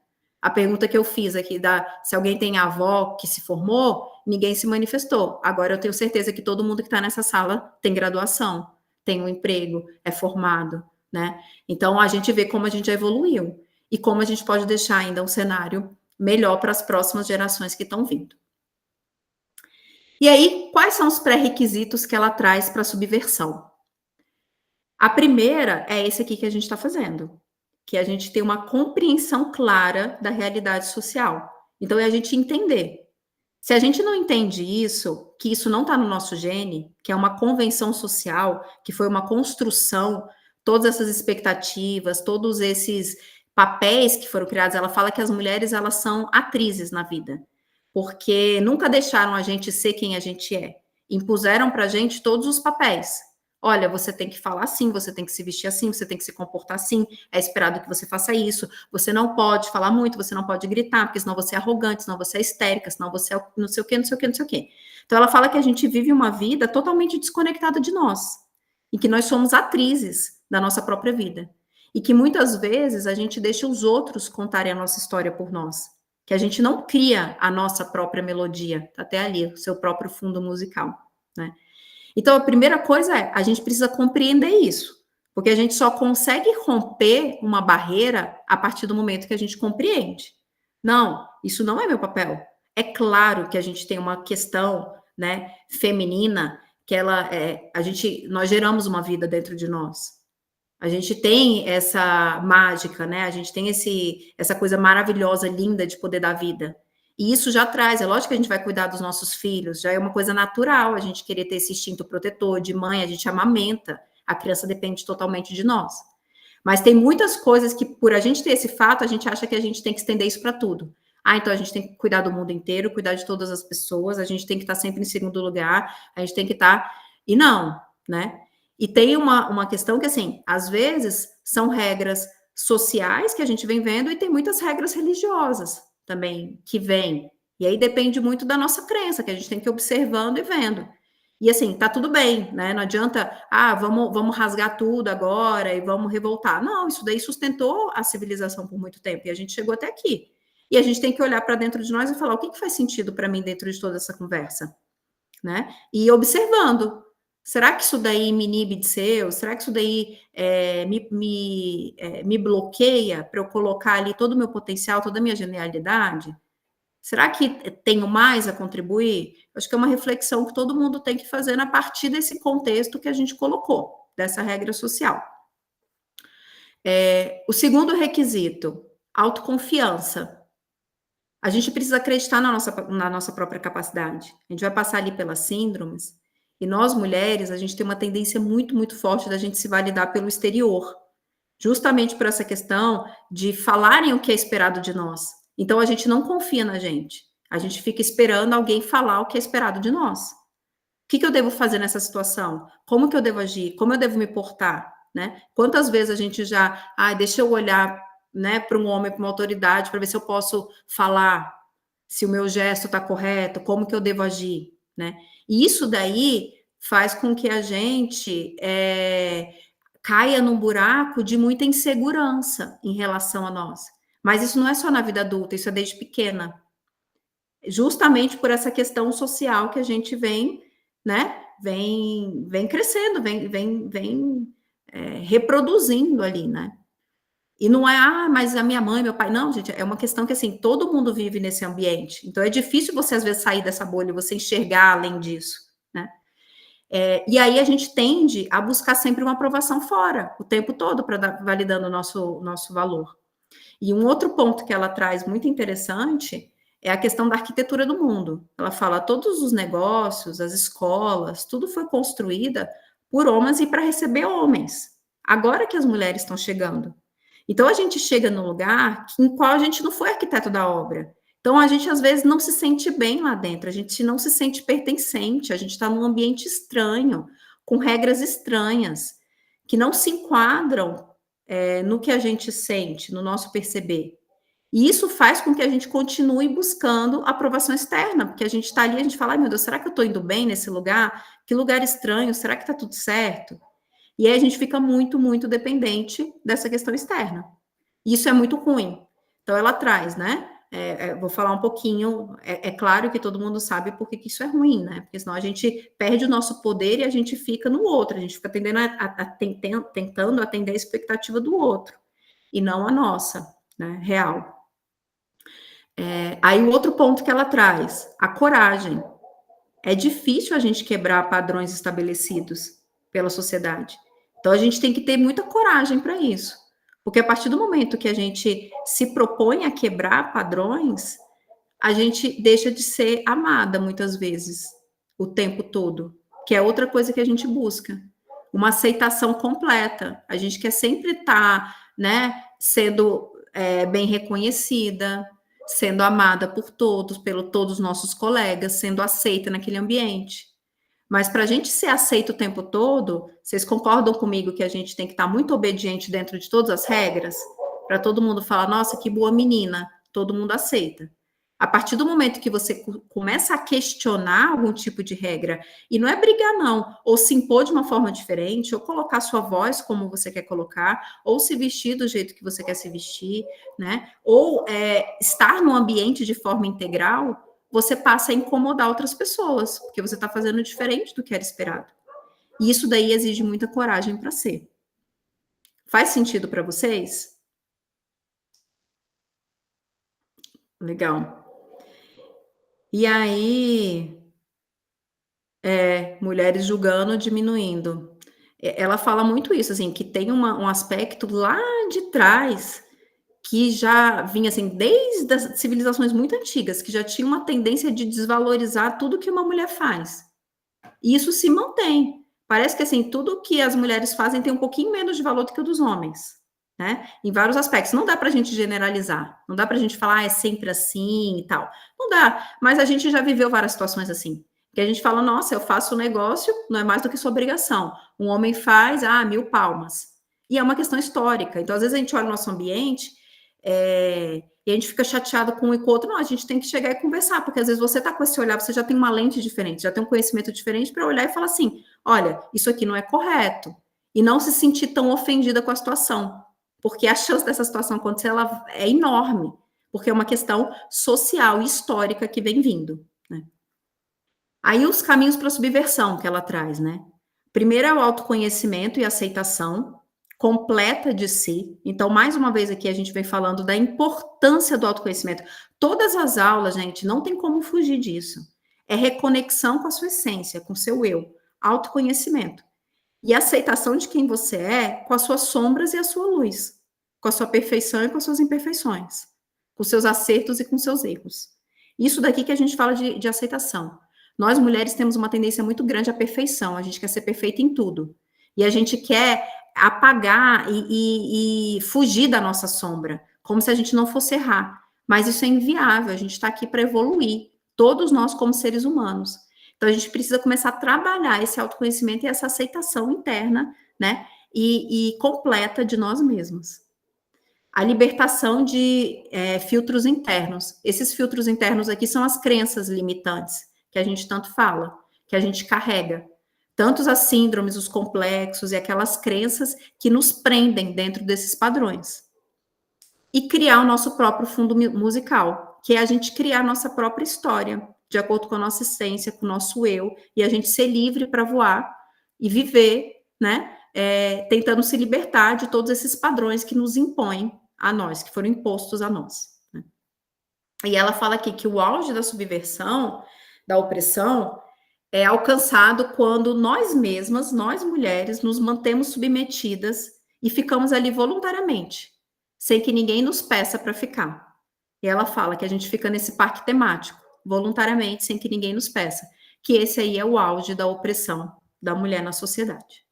A pergunta que eu fiz aqui, se alguém tem avó que se formou, ninguém se manifestou. Agora eu tenho certeza que todo mundo que está nessa sala tem graduação, tem um emprego, é formado, né? Então a gente vê como a gente já evoluiu e como a gente pode deixar ainda um cenário melhor para as próximas gerações que estão vindo. E aí, quais são os pré-requisitos que ela traz para a subversão? A primeira é esse aqui que a gente está fazendo, que a gente tem uma compreensão clara da realidade social. Então, é a gente entender. Se a gente não entende isso, que isso não está no nosso gene, que é uma convenção social, que foi uma construção, todas essas expectativas, todos esses papéis que foram criados, ela fala que as mulheres, elas são atrizes na vida, porque nunca deixaram a gente ser quem a gente é. Impuseram para a gente todos os papéis. Olha, você tem que falar assim, você tem que se vestir assim, você tem que se comportar assim, é esperado que você faça isso, você não pode falar muito, você não pode gritar, porque senão você é arrogante, senão você é histérica, senão você é não sei o quê, não sei o quê, não sei o quê. Então ela fala que a gente vive uma vida totalmente desconectada de nós, e que nós somos atrizes da nossa própria vida, e que muitas vezes a gente deixa os outros contarem a nossa história por nós, que a gente não cria a nossa própria melodia, até ali, o seu próprio fundo musical, né? Então, a primeira coisa é, a gente precisa compreender isso, porque a gente só consegue romper uma barreira a partir do momento que a gente compreende. Não, isso não é meu papel. É claro que a gente tem uma questão, né, feminina, que nós geramos uma vida dentro de nós. A gente tem essa mágica, né? A gente tem essa coisa maravilhosa, linda de poder dar vida. E isso já traz, é lógico que a gente vai cuidar dos nossos filhos, já é uma coisa natural a gente querer ter esse instinto protetor de mãe, a gente amamenta, a criança depende totalmente de nós. Mas tem muitas coisas que, por a gente ter esse fato, a gente acha que a gente tem que estender isso para tudo. Então a gente tem que cuidar do mundo inteiro, cuidar de todas as pessoas, a gente tem que estar sempre em segundo lugar, a gente tem que estar. E não, né? E tem uma questão que, assim, às vezes são regras sociais que a gente vem vendo e tem muitas regras religiosas também que vêm. E aí depende muito da nossa crença, que a gente tem que ir observando e vendo. E assim, tá tudo bem, né? Não adianta, vamos rasgar tudo agora e vamos revoltar. Não, isso daí sustentou a civilização por muito tempo e a gente chegou até aqui. E a gente tem que olhar para dentro de nós e falar o que faz sentido para mim dentro de toda essa conversa, né? E observando. Será que isso daí me inibe de ser eu? Será que isso daí me bloqueia para eu colocar ali todo o meu potencial, toda a minha genialidade? Será que tenho mais a contribuir? Acho que é uma reflexão que todo mundo tem que fazer a partir desse contexto que a gente colocou, dessa regra social. O segundo requisito, autoconfiança. A gente precisa acreditar na nossa própria capacidade. A gente vai passar ali pelas síndromes, e nós, mulheres, a gente tem uma tendência muito, muito forte da gente se validar pelo exterior, justamente por essa questão de falarem o que é esperado de nós. Então, a gente não confia na gente. A gente fica esperando alguém falar o que é esperado de nós. O que eu devo fazer nessa situação? Como que eu devo agir? Como eu devo me portar? Né? Quantas vezes a gente já... deixa eu olhar, né, para um homem, para uma autoridade, para ver se eu posso falar, se o meu gesto está correto, como que eu devo agir, né? E isso daí faz com que a gente caia num buraco de muita insegurança em relação a nós. Mas isso não é só na vida adulta, isso é desde pequena. Justamente por essa questão social que a gente vem, né? Vem crescendo, vem reproduzindo ali, né? E não é, mas a minha mãe, meu pai, não, gente, é uma questão que, assim, todo mundo vive nesse ambiente. Então, é difícil você, às vezes, sair dessa bolha, você enxergar além disso, né? E aí a gente tende a buscar sempre uma aprovação fora, o tempo todo, para validando o nosso valor. E um outro ponto que ela traz muito interessante é a questão da arquitetura do mundo. Ela fala, todos os negócios, as escolas, tudo foi construída por homens e para receber homens. Agora que as mulheres estão chegando. Então, a gente chega num lugar em qual a gente não foi arquiteto da obra. Então, a gente, às vezes, não se sente bem lá dentro, a gente não se sente pertencente, a gente está num ambiente estranho, com regras estranhas, que não se enquadram no que a gente sente, no nosso perceber. E isso faz com que a gente continue buscando aprovação externa, porque a gente está ali, a gente fala, ai meu Deus, será que eu estou indo bem nesse lugar? Que lugar estranho, será que está tudo certo? E aí a gente fica muito, muito dependente dessa questão externa. Isso é muito ruim. Então ela traz, né? Vou falar um pouquinho. É claro que todo mundo sabe por que isso é ruim, né? Porque senão a gente perde o nosso poder e a gente fica no outro, a gente fica tentando atender a expectativa do outro e não a nossa, né? Real. Aí o outro ponto que ela traz, a coragem. É difícil a gente quebrar padrões estabelecidos pela sociedade. Então a gente tem que ter muita coragem para isso. Porque a partir do momento que a gente se propõe a quebrar padrões, a gente deixa de ser amada muitas vezes, o tempo todo, que é outra coisa que a gente busca. Uma aceitação completa. A gente quer sempre estar, né, sendo bem reconhecida, sendo amada por todos, todos os nossos colegas, sendo aceita naquele ambiente. Mas para a gente ser aceito o tempo todo, vocês concordam comigo que a gente tem que estar muito obediente dentro de todas as regras? Para todo mundo falar, nossa, que boa menina, todo mundo aceita. A partir do momento que você começa a questionar algum tipo de regra, e não é brigar, não, ou se impor de uma forma diferente, ou colocar sua voz como você quer colocar, ou se vestir do jeito que você quer se vestir, né? Ou estar no ambiente de forma integral, você passa a incomodar outras pessoas, porque você está fazendo diferente do que era esperado. E isso daí exige muita coragem para ser. Faz sentido para vocês? Legal. E aí, mulheres julgando, diminuindo. Ela fala muito isso, assim, que tem um aspecto lá de trás que já vinha, assim, desde as civilizações muito antigas, que já tinha uma tendência de desvalorizar tudo que uma mulher faz. E isso se mantém. Parece que, assim, tudo que as mulheres fazem tem um pouquinho menos de valor do que o dos homens, né? Em vários aspectos. Não dá para a gente generalizar. Não dá para a gente falar, é sempre assim e tal. Não dá. Mas a gente já viveu várias situações assim. Que a gente fala, nossa, eu faço o negócio, não é mais do que sua obrigação. Um homem faz, 1000 palmas. E é uma questão histórica. Então, às vezes, a gente olha o nosso ambiente e a gente fica chateado com um e com o outro. Não, a gente tem que chegar e conversar, porque às vezes você está com esse olhar, você já tem uma lente diferente, já tem um conhecimento diferente para olhar e falar assim: olha, isso aqui não é correto. E não se sentir tão ofendida com a situação, porque a chance dessa situação acontecer ela é enorme, porque é uma questão social e histórica que vem vindo. Né? Aí os caminhos para a subversão que ela traz, né? Primeiro é o autoconhecimento e aceitação completa de si. Então, mais uma vez aqui a gente vem falando da importância do autoconhecimento. Todas as aulas, gente, não tem como fugir disso. É reconexão com a sua essência, com o seu eu, autoconhecimento. E aceitação de quem você é, com as suas sombras e a sua luz, com a sua perfeição e com as suas imperfeições, com seus acertos e com seus erros. Isso daqui que a gente fala de aceitação. Nós, mulheres, temos uma tendência muito grande à perfeição, a gente quer ser perfeita em tudo. E a gente quer apagar e fugir da nossa sombra, como se a gente não fosse errar. Mas isso é inviável, a gente está aqui para evoluir, todos nós como seres humanos. Então, a gente precisa começar a trabalhar esse autoconhecimento e essa aceitação interna, né? E completa de nós mesmos. A libertação de filtros internos. Esses filtros internos aqui são as crenças limitantes, que a gente tanto fala, que a gente carrega. Tantos as síndromes, os complexos e aquelas crenças que nos prendem dentro desses padrões. E criar o nosso próprio fundo musical, que é a gente criar a nossa própria história, de acordo com a nossa essência, com o nosso eu, e a gente ser livre para voar e viver, né? Tentando se libertar de todos esses padrões que nos impõem a nós, que foram impostos a nós. Né? E ela fala aqui que o auge da subversão, da opressão, é alcançado quando nós mesmas, nós mulheres, nos mantemos submetidas e ficamos ali voluntariamente, sem que ninguém nos peça para ficar. E ela fala que a gente fica nesse parque temático, voluntariamente, sem que ninguém nos peça, que esse aí é o auge da opressão da mulher na sociedade.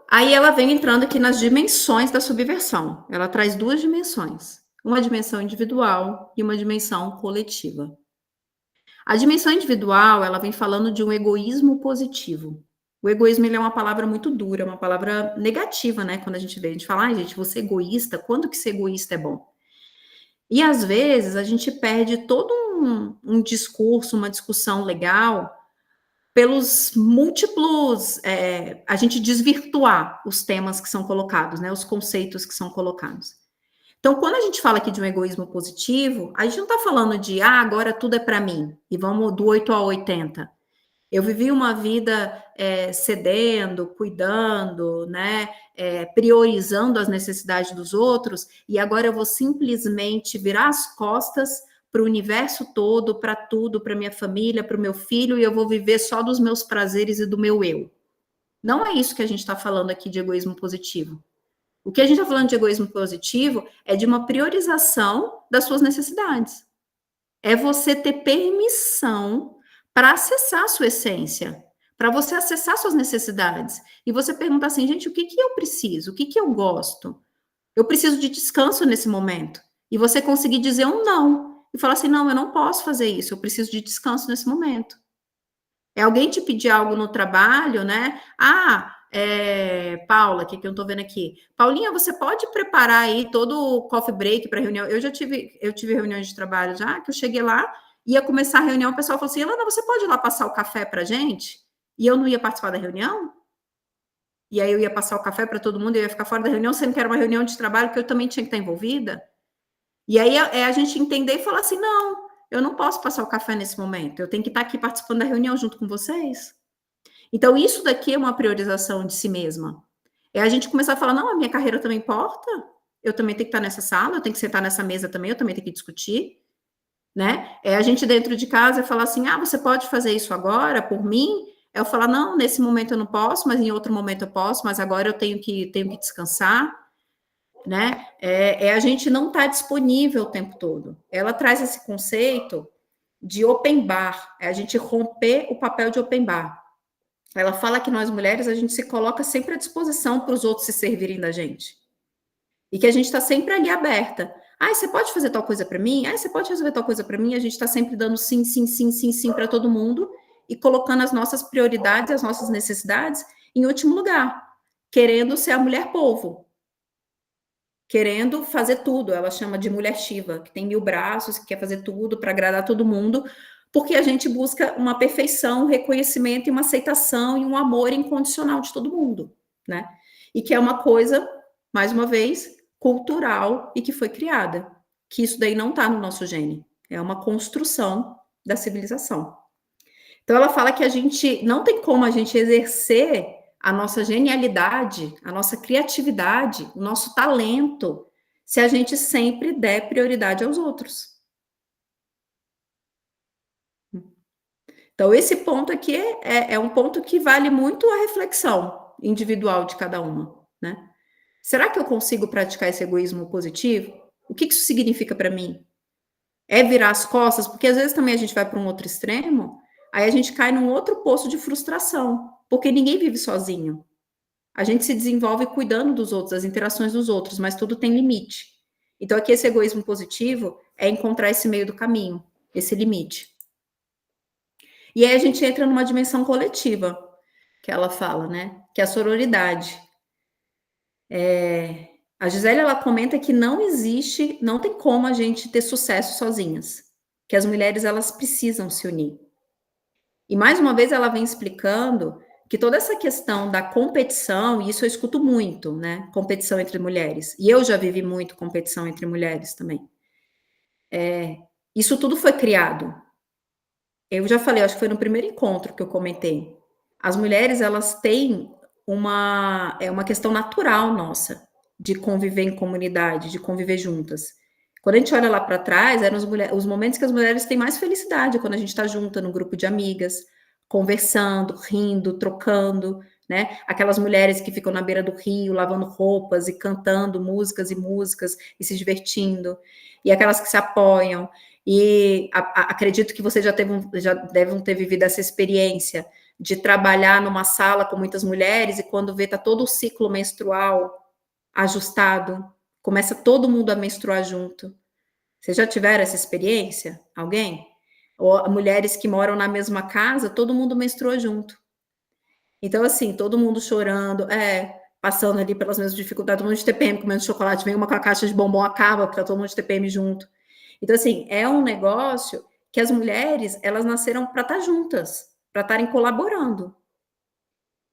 Aí ela vem entrando aqui nas dimensões da subversão. Ela traz duas dimensões, uma dimensão individual e uma dimensão coletiva. A dimensão individual, ela vem falando de um egoísmo positivo. O egoísmo, ele é uma palavra muito dura, uma palavra negativa, né? Quando a gente vê, a gente fala, ai, gente, você é egoísta, quando que ser egoísta é bom? E às vezes a gente perde todo um discurso, uma discussão legal, pelos múltiplos, a gente desvirtuar os temas que são colocados, né? Os conceitos que são colocados. Então, quando a gente fala aqui de um egoísmo positivo, a gente não está falando de, agora tudo é para mim, e vamos do 8 a 80. Eu vivi uma vida cedendo, cuidando, né, priorizando as necessidades dos outros, e agora eu vou simplesmente virar as costas para o universo todo, para tudo, para minha família, para o meu filho, e eu vou viver só dos meus prazeres e do meu eu. Não é isso que a gente está falando aqui de egoísmo positivo. O que a gente está falando de egoísmo positivo é de uma priorização das suas necessidades. É você ter permissão para acessar a sua essência, para você acessar suas necessidades. E você perguntar assim, gente, o que eu preciso? O que eu gosto? Eu preciso de descanso nesse momento. E você conseguir dizer um não. E falar assim, não, eu não posso fazer isso, eu preciso de descanso nesse momento. É alguém te pedir algo no trabalho, né? Paula, que eu estou vendo aqui. Paulinha, você pode preparar aí todo o coffee break para reunião? Eu tive reuniões de trabalho já, que eu cheguei lá, ia começar a reunião, o pessoal falou assim, Elana, você pode ir lá passar o café para gente? E eu não ia participar da reunião? E aí eu ia passar o café para todo mundo, eu ia ficar fora da reunião, sendo que era uma reunião de trabalho que eu também tinha que estar envolvida? E aí a gente entender e falar assim, não, eu não posso passar o café nesse momento, eu tenho que estar aqui participando da reunião junto com vocês. Então, isso daqui é uma priorização de si mesma. É a gente começar a falar, não, a minha carreira também importa, eu também tenho que estar nessa sala, eu tenho que sentar nessa mesa também, eu também tenho que discutir, né? É a gente dentro de casa falar assim, você pode fazer isso agora por mim? Eu falar, não, nesse momento eu não posso, mas em outro momento eu posso, mas agora eu tenho que descansar, né? É a gente não estar disponível o tempo todo. Ela traz esse conceito de open bar, é a gente romper o papel de open bar. Ela fala que nós mulheres, a gente se coloca sempre à disposição para os outros se servirem da gente. E que a gente está sempre ali aberta. Você pode fazer tal coisa para mim? Você pode resolver tal coisa para mim? A gente está sempre dando sim, sim, sim, sim, sim para todo mundo e colocando as nossas prioridades, as nossas necessidades em último lugar, querendo ser a mulher povo, querendo fazer tudo. Ela chama de mulher Shiva, que tem 1000 braços, que quer fazer tudo para agradar todo mundo, porque a gente busca uma perfeição, um reconhecimento e uma aceitação e um amor incondicional de todo mundo, né? E que é uma coisa, mais uma vez, cultural e que foi criada. Que isso daí não está no nosso gene. É uma construção da civilização. Então ela fala que a gente não tem como a gente exercer a nossa genialidade, a nossa criatividade, o nosso talento, se a gente sempre der prioridade aos outros. Então, esse ponto aqui é um ponto que vale muito a reflexão individual de cada uma, né? Será que eu consigo praticar esse egoísmo positivo? O que isso significa para mim? É virar as costas? Porque às vezes também a gente vai para um outro extremo, aí a gente cai num outro poço de frustração, porque ninguém vive sozinho. A gente se desenvolve cuidando dos outros, das interações dos outros, mas tudo tem limite. Então, aqui esse egoísmo positivo é encontrar esse meio do caminho, esse limite. E aí a gente entra numa dimensão coletiva, que ela fala, né? Que é a sororidade. A Gisele, ela comenta que não existe, não tem como a gente ter sucesso sozinhas. Que as mulheres, elas precisam se unir. E mais uma vez ela vem explicando que toda essa questão da competição, e isso eu escuto muito, né? Competição entre mulheres. E eu já vivi muito competição entre mulheres também. Isso tudo foi criado. Eu já falei, acho que foi no primeiro encontro que eu comentei. As mulheres, elas têm uma questão natural nossa de conviver em comunidade, de conviver juntas. Quando a gente olha lá para trás, eram os momentos que as mulheres têm mais felicidade, quando a gente está junta num grupo de amigas, conversando, rindo, trocando, né? Aquelas mulheres que ficam na beira do rio, lavando roupas e cantando músicas e músicas e se divertindo, e aquelas que se apoiam. E acredito que você já devem ter vivido essa experiência, de trabalhar numa sala com muitas mulheres e quando vê tá todo o ciclo menstrual ajustado, começa todo mundo a menstruar junto. Vocês já tiveram essa experiência? Alguém? Ou mulheres que moram na mesma casa, todo mundo menstrua junto. Então, assim, todo mundo chorando, passando ali pelas mesmas dificuldades, todo mundo de TPM, comendo chocolate, vem uma com a caixa de bombom, acaba, porque tá todo mundo de TPM junto. Então, assim, é um negócio que as mulheres, elas nasceram para estar juntas, para estarem colaborando.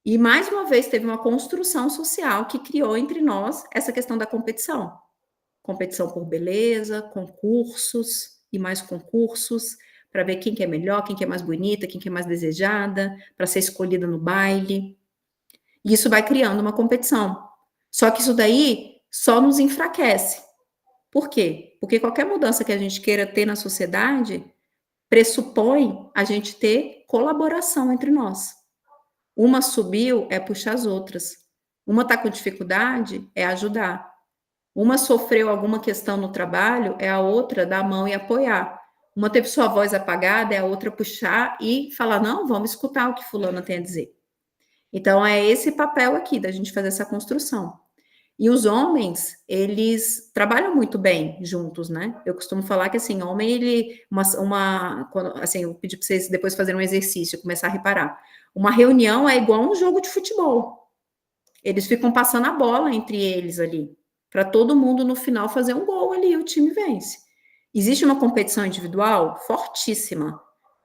E, mais uma vez, teve uma construção social que criou entre nós essa questão da competição. Competição por beleza, concursos e mais concursos, para ver quem que é melhor, quem que é mais bonita, quem que é mais desejada, para ser escolhida no baile. E isso vai criando uma competição. Só que isso daí só nos enfraquece. Por quê? Porque qualquer mudança que a gente queira ter na sociedade pressupõe a gente ter colaboração entre nós. Uma subiu é puxar as outras. Uma está com dificuldade é ajudar. Uma sofreu alguma questão no trabalho é a outra dar a mão e apoiar. Uma teve sua voz apagada é a outra puxar e falar: não, vamos escutar o que fulano tem a dizer. Então é esse papel aqui da gente fazer essa construção. E os homens, eles trabalham muito bem juntos, né? Eu costumo falar que, assim, homem, ele... assim, eu pedi para vocês depois fazerem um exercício, começar a reparar. Uma reunião é igual um jogo de futebol. Eles ficam passando a bola entre eles ali, para todo mundo, no final, fazer um gol ali e o time vence. Existe uma competição individual fortíssima,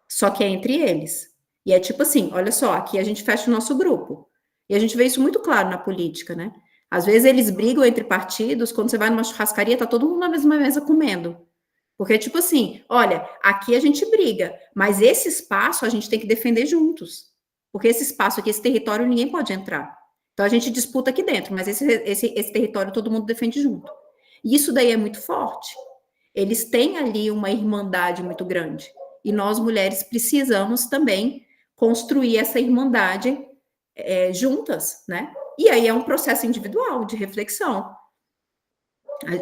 só que é entre eles. E é tipo assim, olha só, aqui a gente fecha o nosso grupo. E a gente vê isso muito claro na política, né? Às vezes eles brigam entre partidos, quando você vai numa churrascaria, tá todo mundo na mesma mesa comendo. Porque, tipo assim, olha, aqui a gente briga, mas esse espaço a gente tem que defender juntos. Porque esse espaço aqui, esse território, ninguém pode entrar. Então a gente disputa aqui dentro, mas esse território todo mundo defende junto. E isso daí é muito forte. Eles têm ali uma irmandade muito grande. E nós, mulheres, precisamos também construir essa irmandade juntas, né? E aí é um processo individual de reflexão.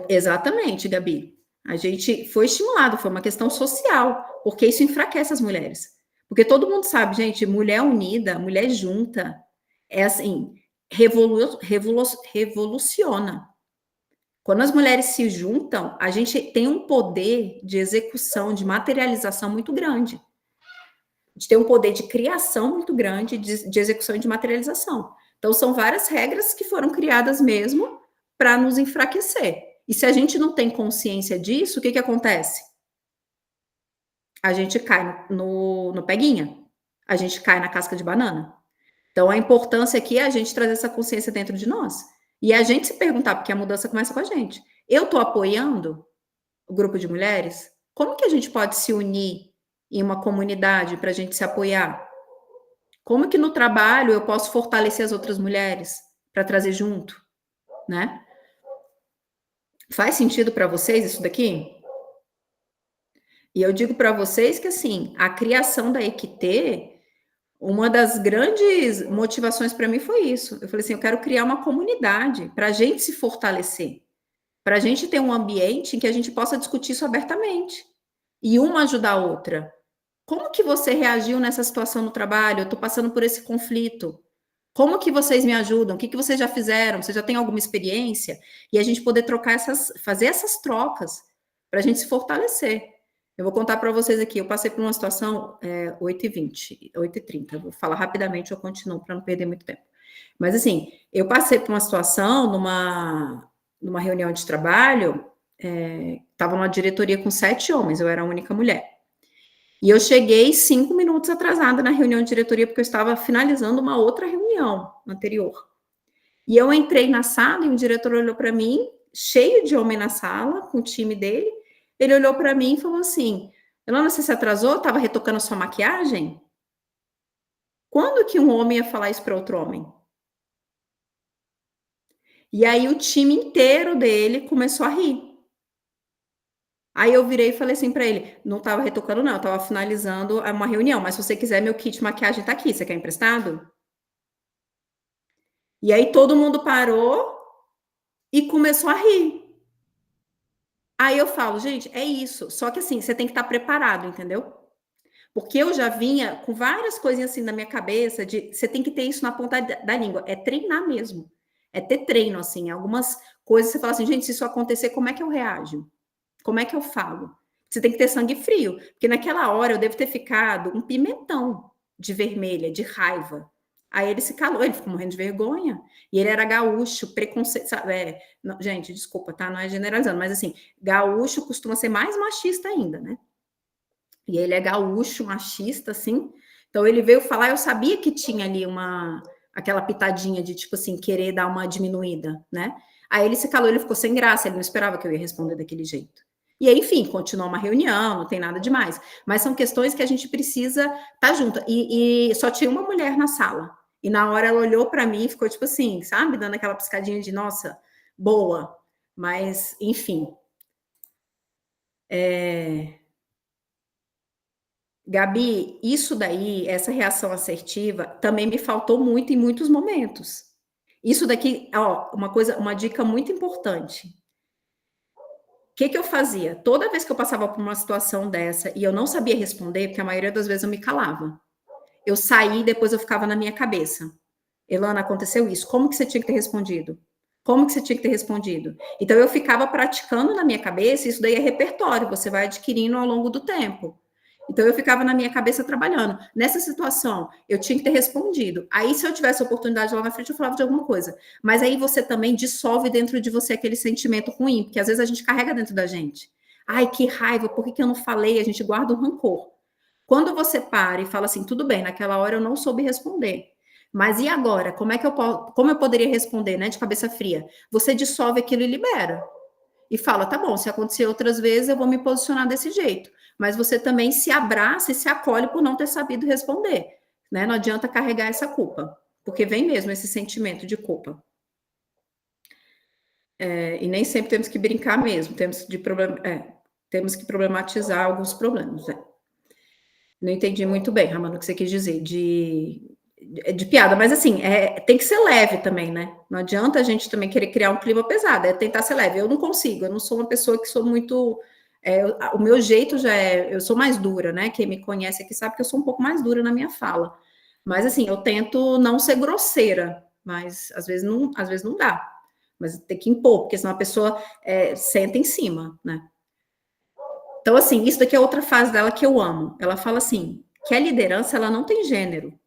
Exatamente, Gabi. A gente foi estimulado, foi uma questão social, porque isso enfraquece as mulheres. Porque todo mundo sabe, gente, mulher unida, mulher junta, é assim, revoluciona. Quando as mulheres se juntam, a gente tem um poder de execução, de materialização muito grande. A gente tem um poder de criação muito grande, de execução e de materialização. Então, são várias regras que foram criadas mesmo para nos enfraquecer. E se a gente não tem consciência disso, o que acontece? A gente cai no peguinha. A gente cai na casca de banana. Então, a importância aqui é a gente trazer essa consciência dentro de nós. E a gente se perguntar, porque a mudança começa com a gente. Eu estou apoiando o grupo de mulheres? Como que a gente pode se unir em uma comunidade para a gente se apoiar? Como que no trabalho eu posso fortalecer as outras mulheres para trazer junto, né? Faz sentido para vocês isso daqui? E eu digo para vocês que, assim, a criação da Equitê, uma das grandes motivações para mim foi isso. Eu falei assim, eu quero criar uma comunidade para a gente se fortalecer, para a gente ter um ambiente em que a gente possa discutir isso abertamente e uma ajudar a outra. Como que você reagiu nessa situação no trabalho? Eu estou passando por esse conflito. Como que vocês me ajudam? O que vocês já fizeram? Você já tem alguma experiência? E a gente poder trocar fazer essas trocas para a gente se fortalecer. Eu vou contar para vocês aqui. Eu passei por uma situação 8h20, 8h30. Eu vou falar rapidamente, eu continuo para não perder muito tempo. Mas assim, eu passei por uma situação numa reunião de trabalho. Estava numa diretoria com 7 homens. Eu era a única mulher. E eu cheguei 5 minutos atrasada na reunião de diretoria, porque eu estava finalizando uma outra reunião anterior. E eu entrei na sala e o diretor olhou para mim, cheio de homem na sala, com o time dele. Ele olhou para mim e falou assim: Elana, você se atrasou? Estava retocando sua maquiagem? Quando que um homem ia falar isso para outro homem? E aí o time inteiro dele começou a rir. Aí eu virei e falei assim para ele, não estava retocando não, eu estava finalizando uma reunião, mas se você quiser, meu kit de maquiagem tá aqui, você quer emprestado? E aí todo mundo parou e começou a rir. Aí eu falo, gente, é isso, só que assim, você tem que estar preparado, entendeu? Porque eu já vinha com várias coisinhas assim na minha cabeça de você tem que ter isso na ponta da língua. É treinar mesmo. É ter treino, assim. Algumas coisas você fala assim, gente, se isso acontecer, como é que eu reajo? Como é que eu falo? Você tem que ter sangue frio. Porque naquela hora eu devo ter ficado um pimentão de vermelha, de raiva. Aí ele se calou, ele ficou morrendo de vergonha. E ele era gaúcho, preconceito. Gente, desculpa, tá? Não é generalizando, mas assim, gaúcho costuma ser mais machista ainda, né? E ele é gaúcho, machista, assim. Então ele veio falar, eu sabia que tinha ali aquela pitadinha de tipo assim, querer dar uma diminuída, né? Aí ele se calou, ele ficou sem graça, ele não esperava que eu ia responder daquele jeito. E aí, enfim, continuou uma reunião, não tem nada demais. Mas são questões que a gente precisa estar tá junto. E só tinha uma mulher na sala. E na hora ela olhou para mim e ficou tipo assim, sabe? Dando aquela piscadinha de, nossa, boa. Mas, enfim. Gabi, isso daí, essa reação assertiva, também me faltou muito em muitos momentos. Isso daqui, ó, uma dica muito importante. O que que eu fazia? Toda vez que eu passava por uma situação dessa e eu não sabia responder, porque a maioria das vezes eu me calava, eu saí e depois eu ficava na minha cabeça. Elana, aconteceu isso. Como que você tinha que ter respondido? Como que você tinha que ter respondido? Então eu ficava praticando na minha cabeça, isso daí é repertório, você vai adquirindo ao longo do tempo. Então eu ficava na minha cabeça trabalhando. Nessa situação, eu tinha que ter respondido. Aí, se eu tivesse oportunidade lá na frente, eu falava de alguma coisa. Mas aí você também dissolve dentro de você aquele sentimento ruim, porque às vezes a gente carrega dentro da gente. Ai, que raiva, por que eu não falei? A gente guarda um rancor. Quando você para e fala assim, tudo bem, naquela hora eu não soube responder. Mas e agora? Como eu poderia responder, né, de cabeça fria? Você dissolve aquilo e libera. E fala, tá bom, se acontecer outras vezes, eu vou me posicionar desse jeito. Mas você também se abraça e se acolhe por não ter sabido responder. Né? Não adianta carregar essa culpa, porque vem mesmo esse sentimento de culpa. E nem sempre temos que brincar mesmo, temos que problematizar alguns problemas. Né? Não entendi muito bem, Ramano, o que você quis dizer, de piada, mas assim, tem que ser leve também, né? Não adianta a gente também querer criar um clima pesado, é tentar ser leve. Eu não consigo, eu não sou uma pessoa que sou muito. O meu jeito já é. Eu sou mais dura, né? Quem me conhece aqui sabe que eu sou um pouco mais dura na minha fala. Mas assim, eu tento não ser grosseira, mas às vezes não dá. Mas tem que impor, porque senão a pessoa senta em cima, né? Então, assim, isso daqui é outra fase dela que eu amo. Ela fala assim, que a liderança, ela não tem gênero.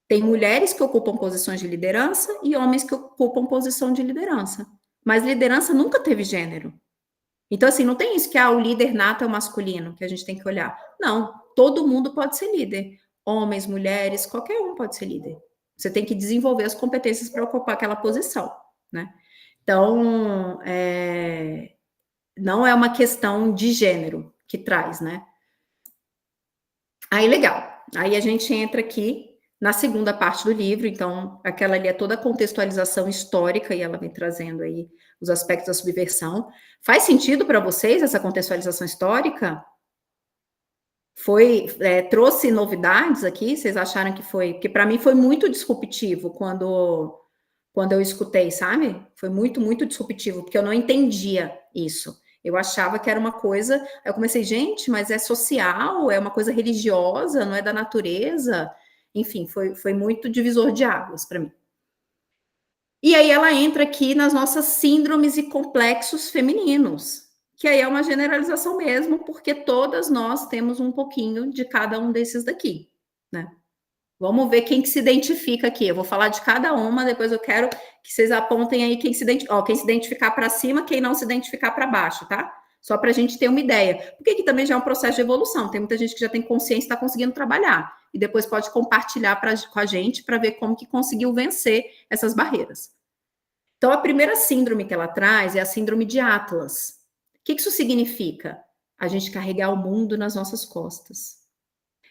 Tem mulheres que ocupam posições de liderança e homens que ocupam posição de liderança. Mas liderança nunca teve gênero. Então, assim, não tem isso que o líder nato é o masculino, que a gente tem que olhar. Não, todo mundo pode ser líder. Homens, mulheres, qualquer um pode ser líder. Você tem que desenvolver as competências para ocupar aquela posição, né? Então, não é uma questão de gênero que traz, né? Aí, legal. Aí a gente entra aqui na segunda parte do livro, então, aquela ali é toda a contextualização histórica e ela vem trazendo aí os aspectos da subversão. Faz sentido para vocês essa contextualização histórica? Trouxe novidades aqui? Vocês acharam que foi? Porque para mim foi muito disruptivo quando eu escutei, sabe? Foi muito, muito disruptivo, porque eu não entendia isso. Eu achava que era uma coisa. Aí eu comecei, gente, mas é social, é uma coisa religiosa, não é da natureza. Enfim, foi muito divisor de águas para mim. E aí ela entra aqui nas nossas síndromes e complexos femininos, que aí é uma generalização mesmo, porque todas nós temos um pouquinho de cada um desses daqui, né? Vamos ver quem que se identifica aqui. Eu vou falar de cada uma, depois eu quero que vocês apontem aí quem se identificar para cima, quem não se identificar para baixo, tá? Só para a gente ter uma ideia. Porque aqui também já é um processo de evolução. Tem muita gente que já tem consciência e está conseguindo trabalhar. E depois pode compartilhar com a gente para ver como que conseguiu vencer essas barreiras. Então, a primeira síndrome que ela traz é a síndrome de Atlas. O que isso significa? A gente carregar o mundo nas nossas costas.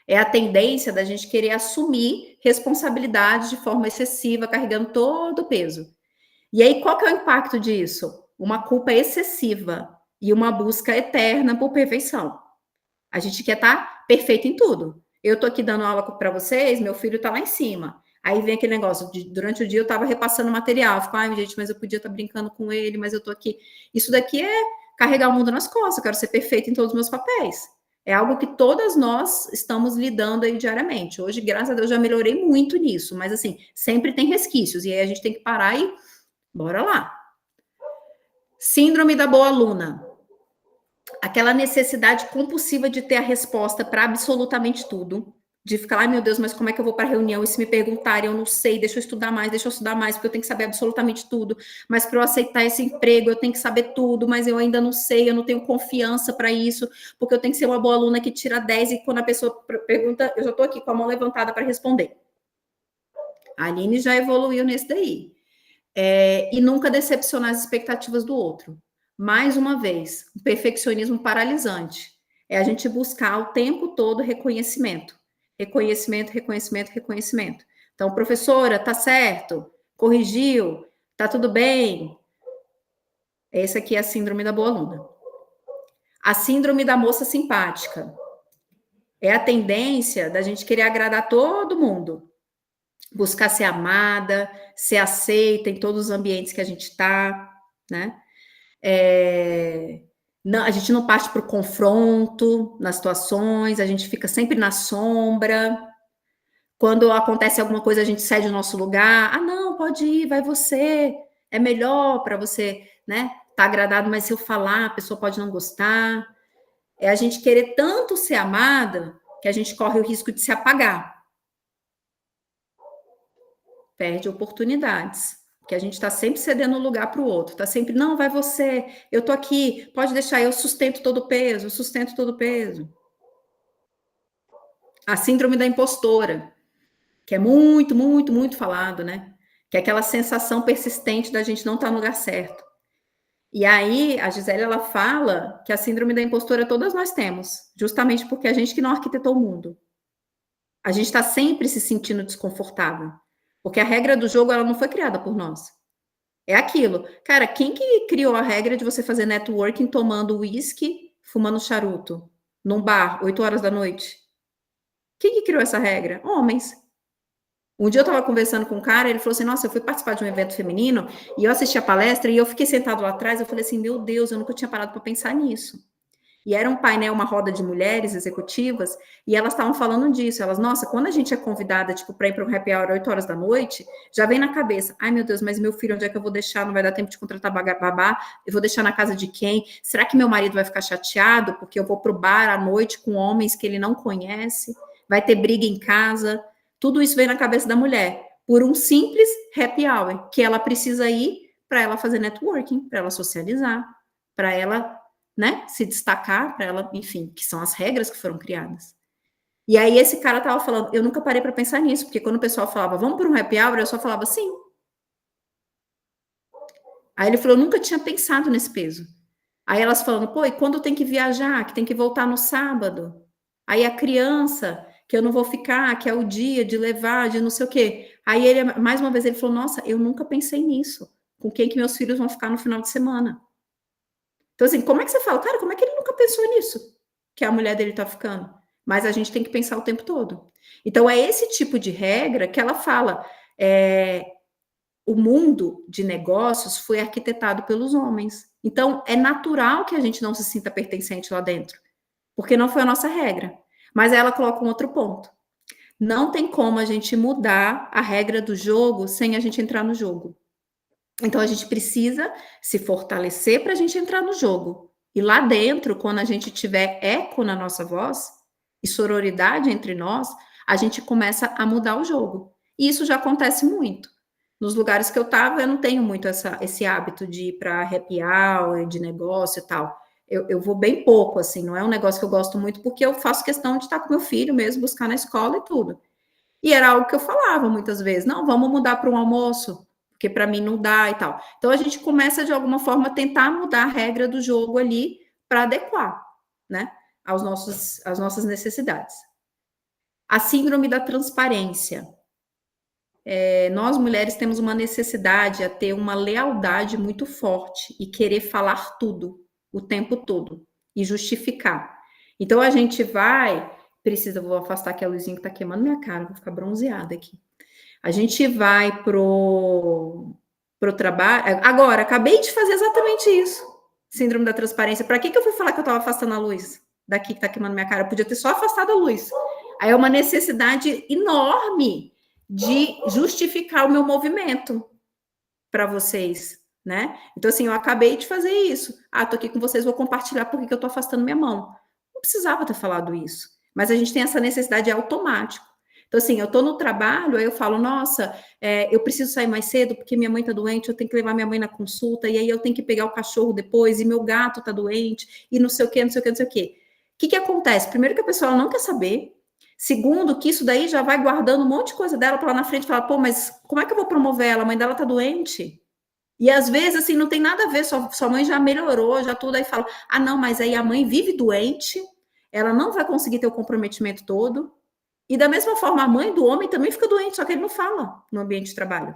É a tendência da gente querer assumir responsabilidade de forma excessiva, carregando todo o peso. E aí, qual que é o impacto disso? Uma culpa excessiva e uma busca eterna por perfeição. A gente quer estar perfeito em tudo. Eu tô aqui dando aula para vocês, meu filho tá lá em cima. Aí vem aquele negócio, durante o dia eu tava repassando material, eu fico, ai, gente, mas eu podia estar brincando com ele, mas eu tô aqui. Isso daqui é carregar o mundo nas costas, eu quero ser perfeito em todos os meus papéis. É algo que todas nós estamos lidando aí diariamente. Hoje, graças a Deus, já melhorei muito nisso, mas assim, sempre tem resquícios, e aí a gente tem que parar e bora lá. Síndrome da boa aluna. Aquela necessidade compulsiva de ter a resposta para absolutamente tudo. De ficar, ai meu Deus, mas como é que eu vou para a reunião? E se me perguntarem, eu não sei, deixa eu estudar mais, porque eu tenho que saber absolutamente tudo. Mas para eu aceitar esse emprego, eu tenho que saber tudo, mas eu ainda não sei, eu não tenho confiança para isso, porque eu tenho que ser uma boa aluna que tira 10 e quando a pessoa pergunta, eu já estou aqui com a mão levantada para responder. A Aline já evoluiu nesse daí. E nunca decepcionar as expectativas do outro. Mais uma vez, o perfeccionismo paralisante. É a gente buscar o tempo todo reconhecimento. Reconhecimento, reconhecimento, reconhecimento. Então, professora, tá certo? Corrigiu? Tá tudo bem? Essa aqui é a síndrome da boa aluna. A síndrome da moça simpática. É a tendência da gente querer agradar todo mundo. Buscar ser amada, ser aceita em todos os ambientes que a gente está, né? Não, a gente não parte para o confronto nas situações, a gente fica sempre na sombra. Quando acontece alguma coisa, a gente cede o nosso lugar. Ah, não, pode ir, vai você. É melhor para você, né? Tá agradado, mas se eu falar, a pessoa pode não gostar. É a gente querer tanto ser amada que a gente corre o risco de se apagar. Perde oportunidades. Que a gente está sempre cedendo lugar para o outro, está sempre, não, vai você, eu tô aqui, pode deixar, eu sustento todo o peso, eu sustento todo o peso. A síndrome da impostora, que é muito, muito, muito falado, né? Que é aquela sensação persistente da gente não estar no lugar certo. E aí, a Gisele, ela fala que a síndrome da impostora todas nós temos, justamente porque a gente que não arquitetou o mundo. A gente está sempre se sentindo desconfortável, porque a regra do jogo, ela não foi criada por nós. É aquilo. Cara, quem que criou a regra de você fazer networking tomando uísque, fumando charuto, num bar, 8 horas da noite? Quem que criou essa regra? Homens. Um dia eu tava conversando com um cara, ele falou assim, nossa, eu fui participar de um evento feminino, e eu assisti a palestra, e eu fiquei sentado lá atrás, eu falei assim, meu Deus, eu nunca tinha parado para pensar nisso. E era um painel, uma roda de mulheres executivas, e elas estavam falando disso. Elas, nossa, quando a gente é convidada, tipo, para ir para um happy hour 8 horas da noite, já vem na cabeça, ai meu Deus, mas meu filho, onde é que eu vou deixar? Não vai dar tempo de contratar babá, eu vou deixar na casa de quem? Será que meu marido vai ficar chateado porque eu vou pro bar à noite com homens que ele não conhece? Vai ter briga em casa? Tudo isso vem na cabeça da mulher, por um simples happy hour, que ela precisa ir para ela fazer networking, para ela socializar, para ela, né, se destacar, para ela, enfim, que são as regras que foram criadas. E aí esse cara tava falando, eu nunca parei para pensar nisso, porque quando o pessoal falava, vamos para um happy hour, eu só falava sim. Aí ele falou, eu nunca tinha pensado nesse peso. Aí elas falando, pô, e quando tem que viajar, que tem que voltar no sábado? Aí a criança, que eu não vou ficar, que é o dia de levar, de não sei o quê. Aí ele, mais uma vez, ele falou, nossa, eu nunca pensei nisso. Com quem que meus filhos vão ficar no final de semana? Então, assim, como é que você fala? Cara, como é que ele nunca pensou nisso? Que a mulher dele tá ficando. Mas a gente tem que pensar o tempo todo. Então, é esse tipo de regra que ela fala. O mundo de negócios foi arquitetado pelos homens. Então, é natural que a gente não se sinta pertencente lá dentro, porque não foi a nossa regra. Mas ela coloca um outro ponto. Não tem como a gente mudar a regra do jogo sem a gente entrar no jogo. Então, a gente precisa se fortalecer para a gente entrar no jogo. E lá dentro, quando a gente tiver eco na nossa voz e sororidade entre nós, a gente começa a mudar o jogo. E isso já acontece muito. Nos lugares que eu estava, eu não tenho muito esse hábito de ir para happy hour, de negócio e tal. Eu vou bem pouco, assim, não é um negócio que eu gosto muito, porque eu faço questão de estar com meu filho mesmo, buscar na escola e tudo. E era algo que eu falava muitas vezes, não, vamos mudar para um almoço, porque para mim não dá e tal. Então a gente começa de alguma forma a tentar mudar a regra do jogo ali para adequar, né, às nossas necessidades. A síndrome da transparência. Nós mulheres temos uma necessidade a ter uma lealdade muito forte e querer falar tudo o tempo todo e justificar. Então a gente vou afastar aqui a luzinha que tá queimando minha cara, vou ficar bronzeada aqui. A gente vai pro trabalho. Agora, acabei de fazer exatamente isso. Síndrome da transparência. Para que eu fui falar que eu estava afastando a luz? daqui que tá queimando minha cara, eu podia ter só afastado a luz. Aí é uma necessidade enorme de justificar o meu movimento para vocês, né? Então, assim, eu acabei de fazer isso. Ah, tô aqui com vocês, vou compartilhar porque que eu tô afastando minha mão. Não precisava ter falado isso. Mas a gente tem essa necessidade automático. Então, assim, eu tô no trabalho, aí eu falo, nossa, eu preciso sair mais cedo porque minha mãe tá doente, eu tenho que levar minha mãe na consulta, e aí eu tenho que pegar o cachorro depois, e meu gato tá doente, e não sei o quê, não sei o quê, não sei o quê. O que que acontece? Primeiro que a pessoa não quer saber. Segundo, que isso daí já vai guardando um monte de coisa dela para lá na frente, falar, pô, mas como é que eu vou promover ela? A mãe dela tá doente. E às vezes, assim, não tem nada a ver, sua mãe já melhorou, já tudo, aí fala, ah, não, mas aí a mãe vive doente, ela não vai conseguir ter o comprometimento todo. E da mesma forma, a mãe do homem também fica doente, só que ele não fala no ambiente de trabalho.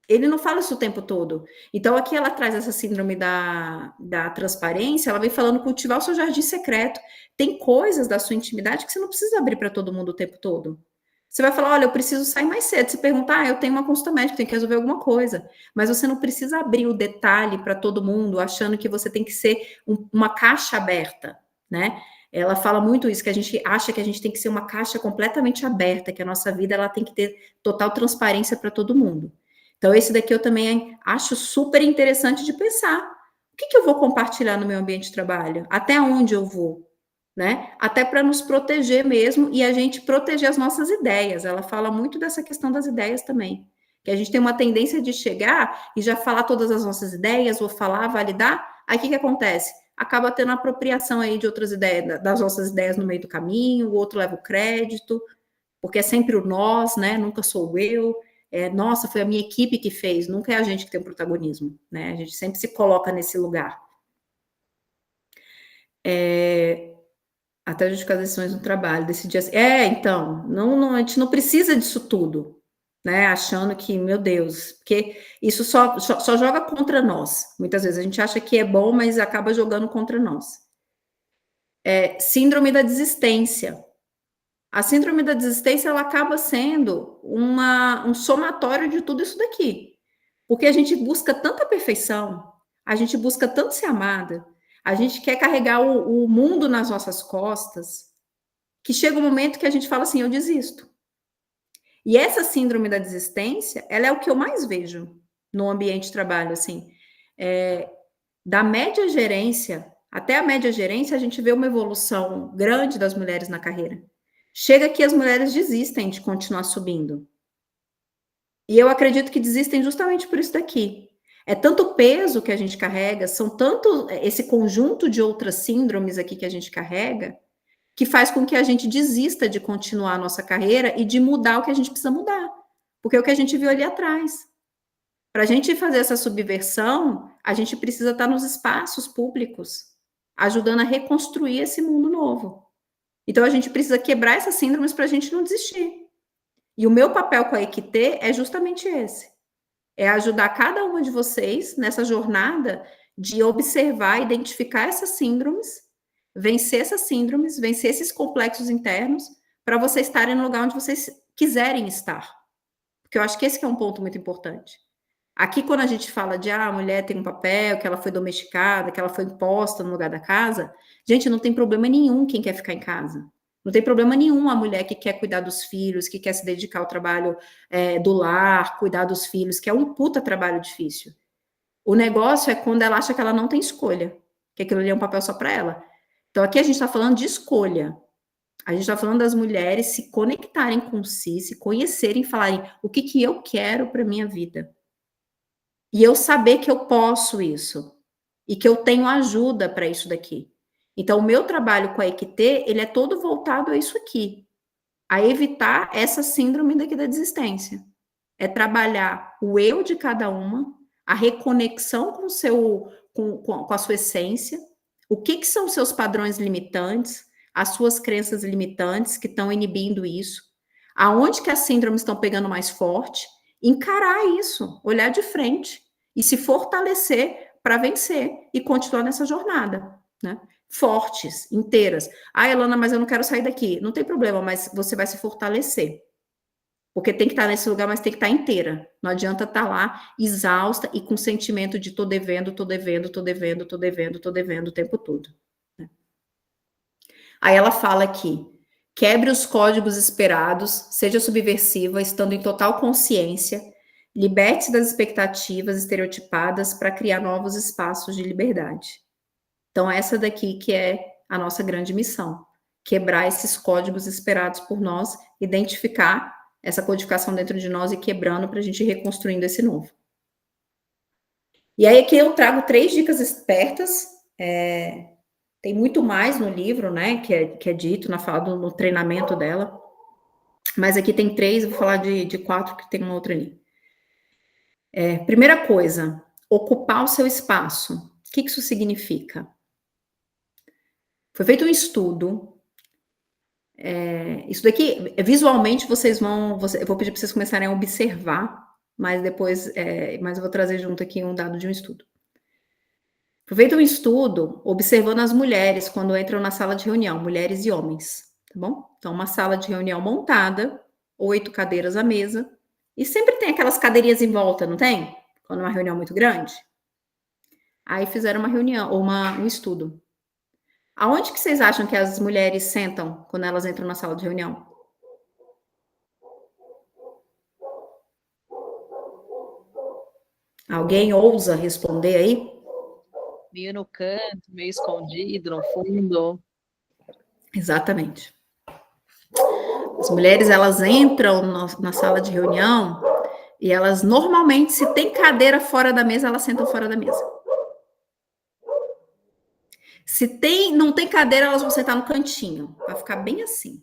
Ele não fala isso o tempo todo. Então, aqui ela traz essa síndrome da transparência, ela vem falando cultivar o seu jardim secreto. Tem coisas da sua intimidade que você não precisa abrir para todo mundo o tempo todo. Você vai falar, olha, eu preciso sair mais cedo. Você pergunta, eu tenho uma consulta médica, tenho que resolver alguma coisa. Mas você não precisa abrir o detalhe para todo mundo, achando que você tem que ser uma caixa aberta, né? Ela fala muito isso, que a gente acha que a gente tem que ser uma caixa completamente aberta, que a nossa vida ela tem que ter total transparência para todo mundo. Então, esse daqui eu também acho super interessante de pensar. O que eu vou compartilhar no meu ambiente de trabalho? Até onde eu vou? Né? Até para nos proteger mesmo e a gente proteger as nossas ideias. Ela fala muito dessa questão das ideias também. Que a gente tem uma tendência de chegar e já falar todas as nossas ideias, ou falar, validar. Aí o que acontece? Acaba tendo apropriação aí de outras ideias, das nossas ideias no meio do caminho, o outro leva o crédito, porque é sempre o nós, né? Nunca sou eu. Nossa, foi a minha equipe que fez, nunca é a gente que tem o protagonismo, né? A gente sempre se coloca nesse lugar. Até justificar as decisões no trabalho, decidir assim, então, não, a gente não precisa disso tudo, né? Achando que, meu Deus, porque isso só joga contra nós. Muitas vezes a gente acha que é bom, mas acaba jogando contra nós. Síndrome da desistência. A síndrome da desistência, ela acaba sendo um somatório de tudo isso daqui. Porque a gente busca tanta perfeição, a gente busca tanto ser amada, a gente quer carregar o mundo nas nossas costas, que chega um momento que a gente fala assim, eu desisto. E essa síndrome da desistência, ela é o que eu mais vejo no ambiente de trabalho, assim. Da média gerência até a média gerência, a gente vê uma evolução grande das mulheres na carreira. Chega que as mulheres desistem de continuar subindo. E eu acredito que desistem justamente por isso daqui. É tanto peso que a gente carrega, são tanto esse conjunto de outras síndromes aqui que a gente carrega, que faz com que a gente desista de continuar a nossa carreira e de mudar o que a gente precisa mudar. Porque é o que a gente viu ali atrás. Para a gente fazer essa subversão, a gente precisa estar nos espaços públicos, ajudando a reconstruir esse mundo novo. Então, a gente precisa quebrar essas síndromes para a gente não desistir. E o meu papel com a Equité é justamente esse. É ajudar cada uma de vocês nessa jornada de observar, identificar essas síndromes, vencer esses complexos internos, para vocês estarem no lugar onde vocês quiserem estar. Porque eu acho que esse que é um ponto muito importante. Aqui, quando a gente fala de a mulher tem um papel, que ela foi domesticada, que ela foi imposta no lugar da casa, gente, não tem problema nenhum quem quer ficar em casa. Não tem problema nenhum a mulher que quer cuidar dos filhos, que quer se dedicar ao trabalho do lar, cuidar dos filhos, que é um puta trabalho difícil. O negócio é quando ela acha que ela não tem escolha, que aquilo ali é um papel só para ela. Então, aqui a gente está falando de escolha. A gente está falando das mulheres se conectarem com si, se conhecerem, falarem o que eu quero para minha vida. E eu saber que eu posso isso. E que eu tenho ajuda para isso daqui. Então, o meu trabalho com a Equité, ele é todo voltado a isso aqui. A evitar essa síndrome daqui da desistência. É trabalhar o eu de cada uma, a reconexão com a sua essência, o que são os seus padrões limitantes, as suas crenças limitantes que estão inibindo isso, aonde que as síndromes estão pegando mais forte, encarar isso, olhar de frente e se fortalecer para vencer e continuar nessa jornada, né? Fortes, inteiras. Elana, mas eu não quero sair daqui. Não tem problema, mas você vai se fortalecer. Porque tem que estar nesse lugar, mas tem que estar inteira. Não adianta estar lá exausta e com sentimento de tô devendo o tempo todo. Né? Aí ela fala aqui: quebre os códigos esperados, seja subversiva, estando em total consciência, liberte-se das expectativas estereotipadas para criar novos espaços de liberdade. Então, essa daqui que é a nossa grande missão: quebrar esses códigos esperados por nós, identificar essa codificação dentro de nós e quebrando para a gente ir reconstruindo esse novo. E aí aqui eu trago 3 dicas espertas, tem muito mais no livro, né, que é dito na fala no treinamento dela, mas aqui tem 3, eu vou falar de 4, que tem uma outra ali. Primeira coisa, ocupar o seu espaço. O que isso significa? Foi feito um estudo, isso daqui, visualmente, eu vou pedir para vocês começarem a observar, mas depois, mas eu vou trazer junto aqui um dado de um estudo. Foi feito um estudo observando as mulheres quando entram na sala de reunião, mulheres e homens, tá bom? Então, uma sala de reunião montada, 8 cadeiras à mesa, e sempre tem aquelas cadeirinhas em volta, não tem? Quando é uma reunião muito grande. Aí fizeram uma reunião, ou um estudo. Aonde que vocês acham que as mulheres sentam quando elas entram na sala de reunião? Alguém ousa responder aí? Meio no canto, meio escondido, no fundo. Exatamente. As mulheres, elas entram na sala de reunião e elas, normalmente, se tem cadeira fora da mesa, elas sentam fora da mesa. Se não tem cadeira, elas vão sentar no cantinho. Vai ficar bem assim.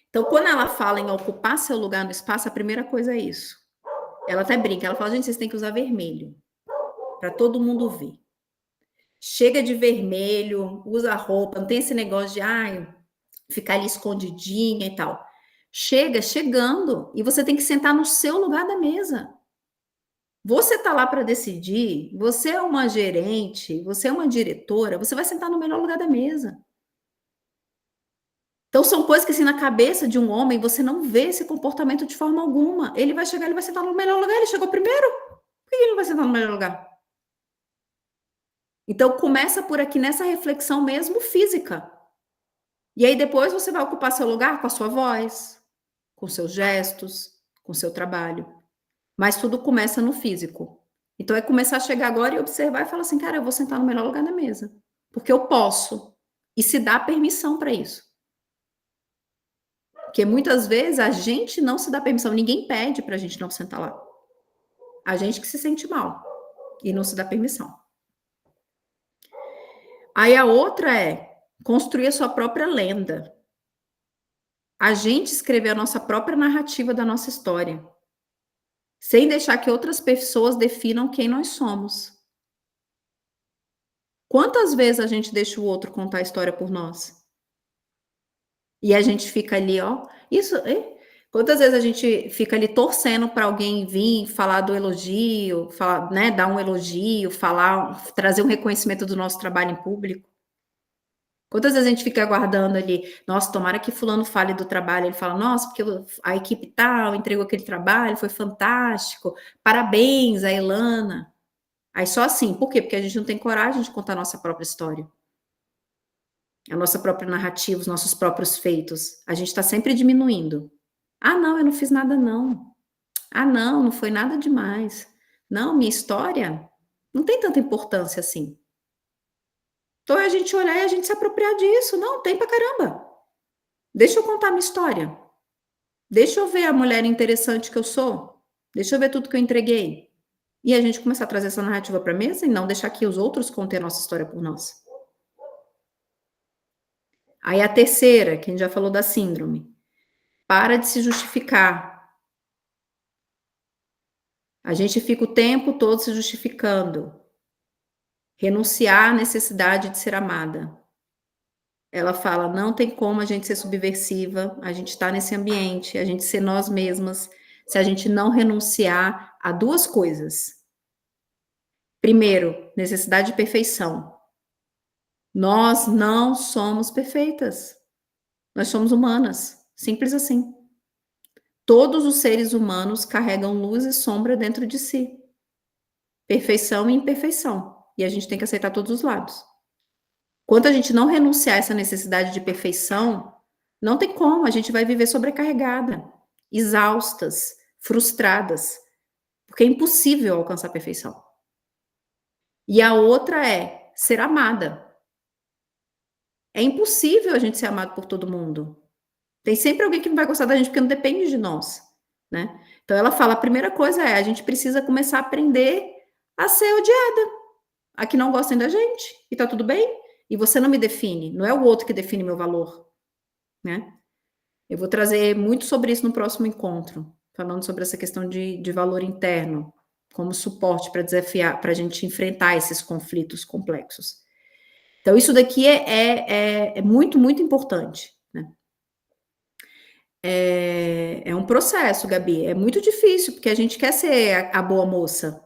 Então, quando ela fala em ocupar seu lugar no espaço, a primeira coisa é isso. Ela até brinca, ela fala, gente, vocês têm que usar vermelho, para todo mundo ver. Chega de vermelho, usa roupa, não tem esse negócio de ficar ali escondidinha e tal. Chega chegando e você tem que sentar no seu lugar da mesa. Você tá lá para decidir, você é uma gerente, você é uma diretora, você vai sentar no melhor lugar da mesa. Então são coisas que assim na cabeça de um homem você não vê esse comportamento de forma alguma. Ele vai chegar, ele vai sentar no melhor lugar, ele chegou primeiro. Por que ele não vai sentar no melhor lugar? Então começa por aqui nessa reflexão mesmo física. E aí depois você vai ocupar seu lugar com a sua voz, com seus gestos, com seu trabalho. Mas tudo começa no físico. Então é começar a chegar agora e observar e falar assim, cara, eu vou sentar no melhor lugar da mesa, porque eu posso. E se dá permissão para isso. Porque muitas vezes a gente não se dá permissão, ninguém pede para a gente não sentar lá. A gente que se sente mal e não se dá permissão. Aí a outra é construir a sua própria lenda. A gente escrever a nossa própria narrativa da nossa história, sem deixar que outras pessoas definam quem nós somos. Quantas vezes a gente deixa o outro contar a história por nós? E a gente fica ali, ó. Quantas vezes a gente fica ali torcendo para alguém vir falar do elogio, falar, né, dar um elogio, trazer um reconhecimento do nosso trabalho em público? Quantas vezes a gente fica aguardando ali, nossa, tomara que fulano fale do trabalho, ele fala, nossa, porque a equipe tal entregou aquele trabalho, foi fantástico, parabéns a Elana. Aí só assim, por quê? Porque a gente não tem coragem de contar a nossa própria história. A nossa própria narrativa, os nossos próprios feitos. A gente está sempre diminuindo. Ah, não, eu não fiz nada, não. Ah, não, não foi nada demais. Não, minha história não tem tanta importância assim. Então é a gente olhar e a gente se apropriar disso. Não, tem pra caramba. Deixa eu contar minha história. Deixa eu ver a mulher interessante que eu sou. Deixa eu ver tudo que eu entreguei. E a gente começar a trazer essa narrativa para a mesa e não deixar que os outros contem a nossa história por nós. Aí a terceira, que a gente já falou da síndrome. Para de se justificar. A gente fica o tempo todo se justificando. Renunciar à necessidade de ser amada. Ela fala, não tem como a gente ser subversiva, a gente está nesse ambiente, a gente ser nós mesmas, se a gente não renunciar a 2 coisas. Primeiro, necessidade de perfeição. Nós não somos perfeitas. Nós somos humanas, simples assim. Todos os seres humanos carregam luz e sombra dentro de si. Perfeição e imperfeição. E a gente tem que aceitar todos os lados. Quando a gente não renunciar a essa necessidade de perfeição, não tem como, a gente vai viver sobrecarregada, exaustas, frustradas, porque é impossível alcançar a perfeição. E a outra é ser amada. É impossível a gente ser amado por todo mundo. Tem sempre alguém que não vai gostar da gente, porque não depende de nós, né. Então ela fala: "A primeira coisa é, a gente precisa começar a aprender a ser odiada, a que não gostem da gente, e tá tudo bem, e você não me define, não é o outro que define meu valor", né. Eu vou trazer muito sobre isso no próximo encontro, falando sobre essa questão de valor interno, como suporte para desafiar para a gente enfrentar esses conflitos complexos. Então isso daqui é muito, muito importante, né. É um processo, Gabi, é muito difícil, porque a gente quer ser a boa moça,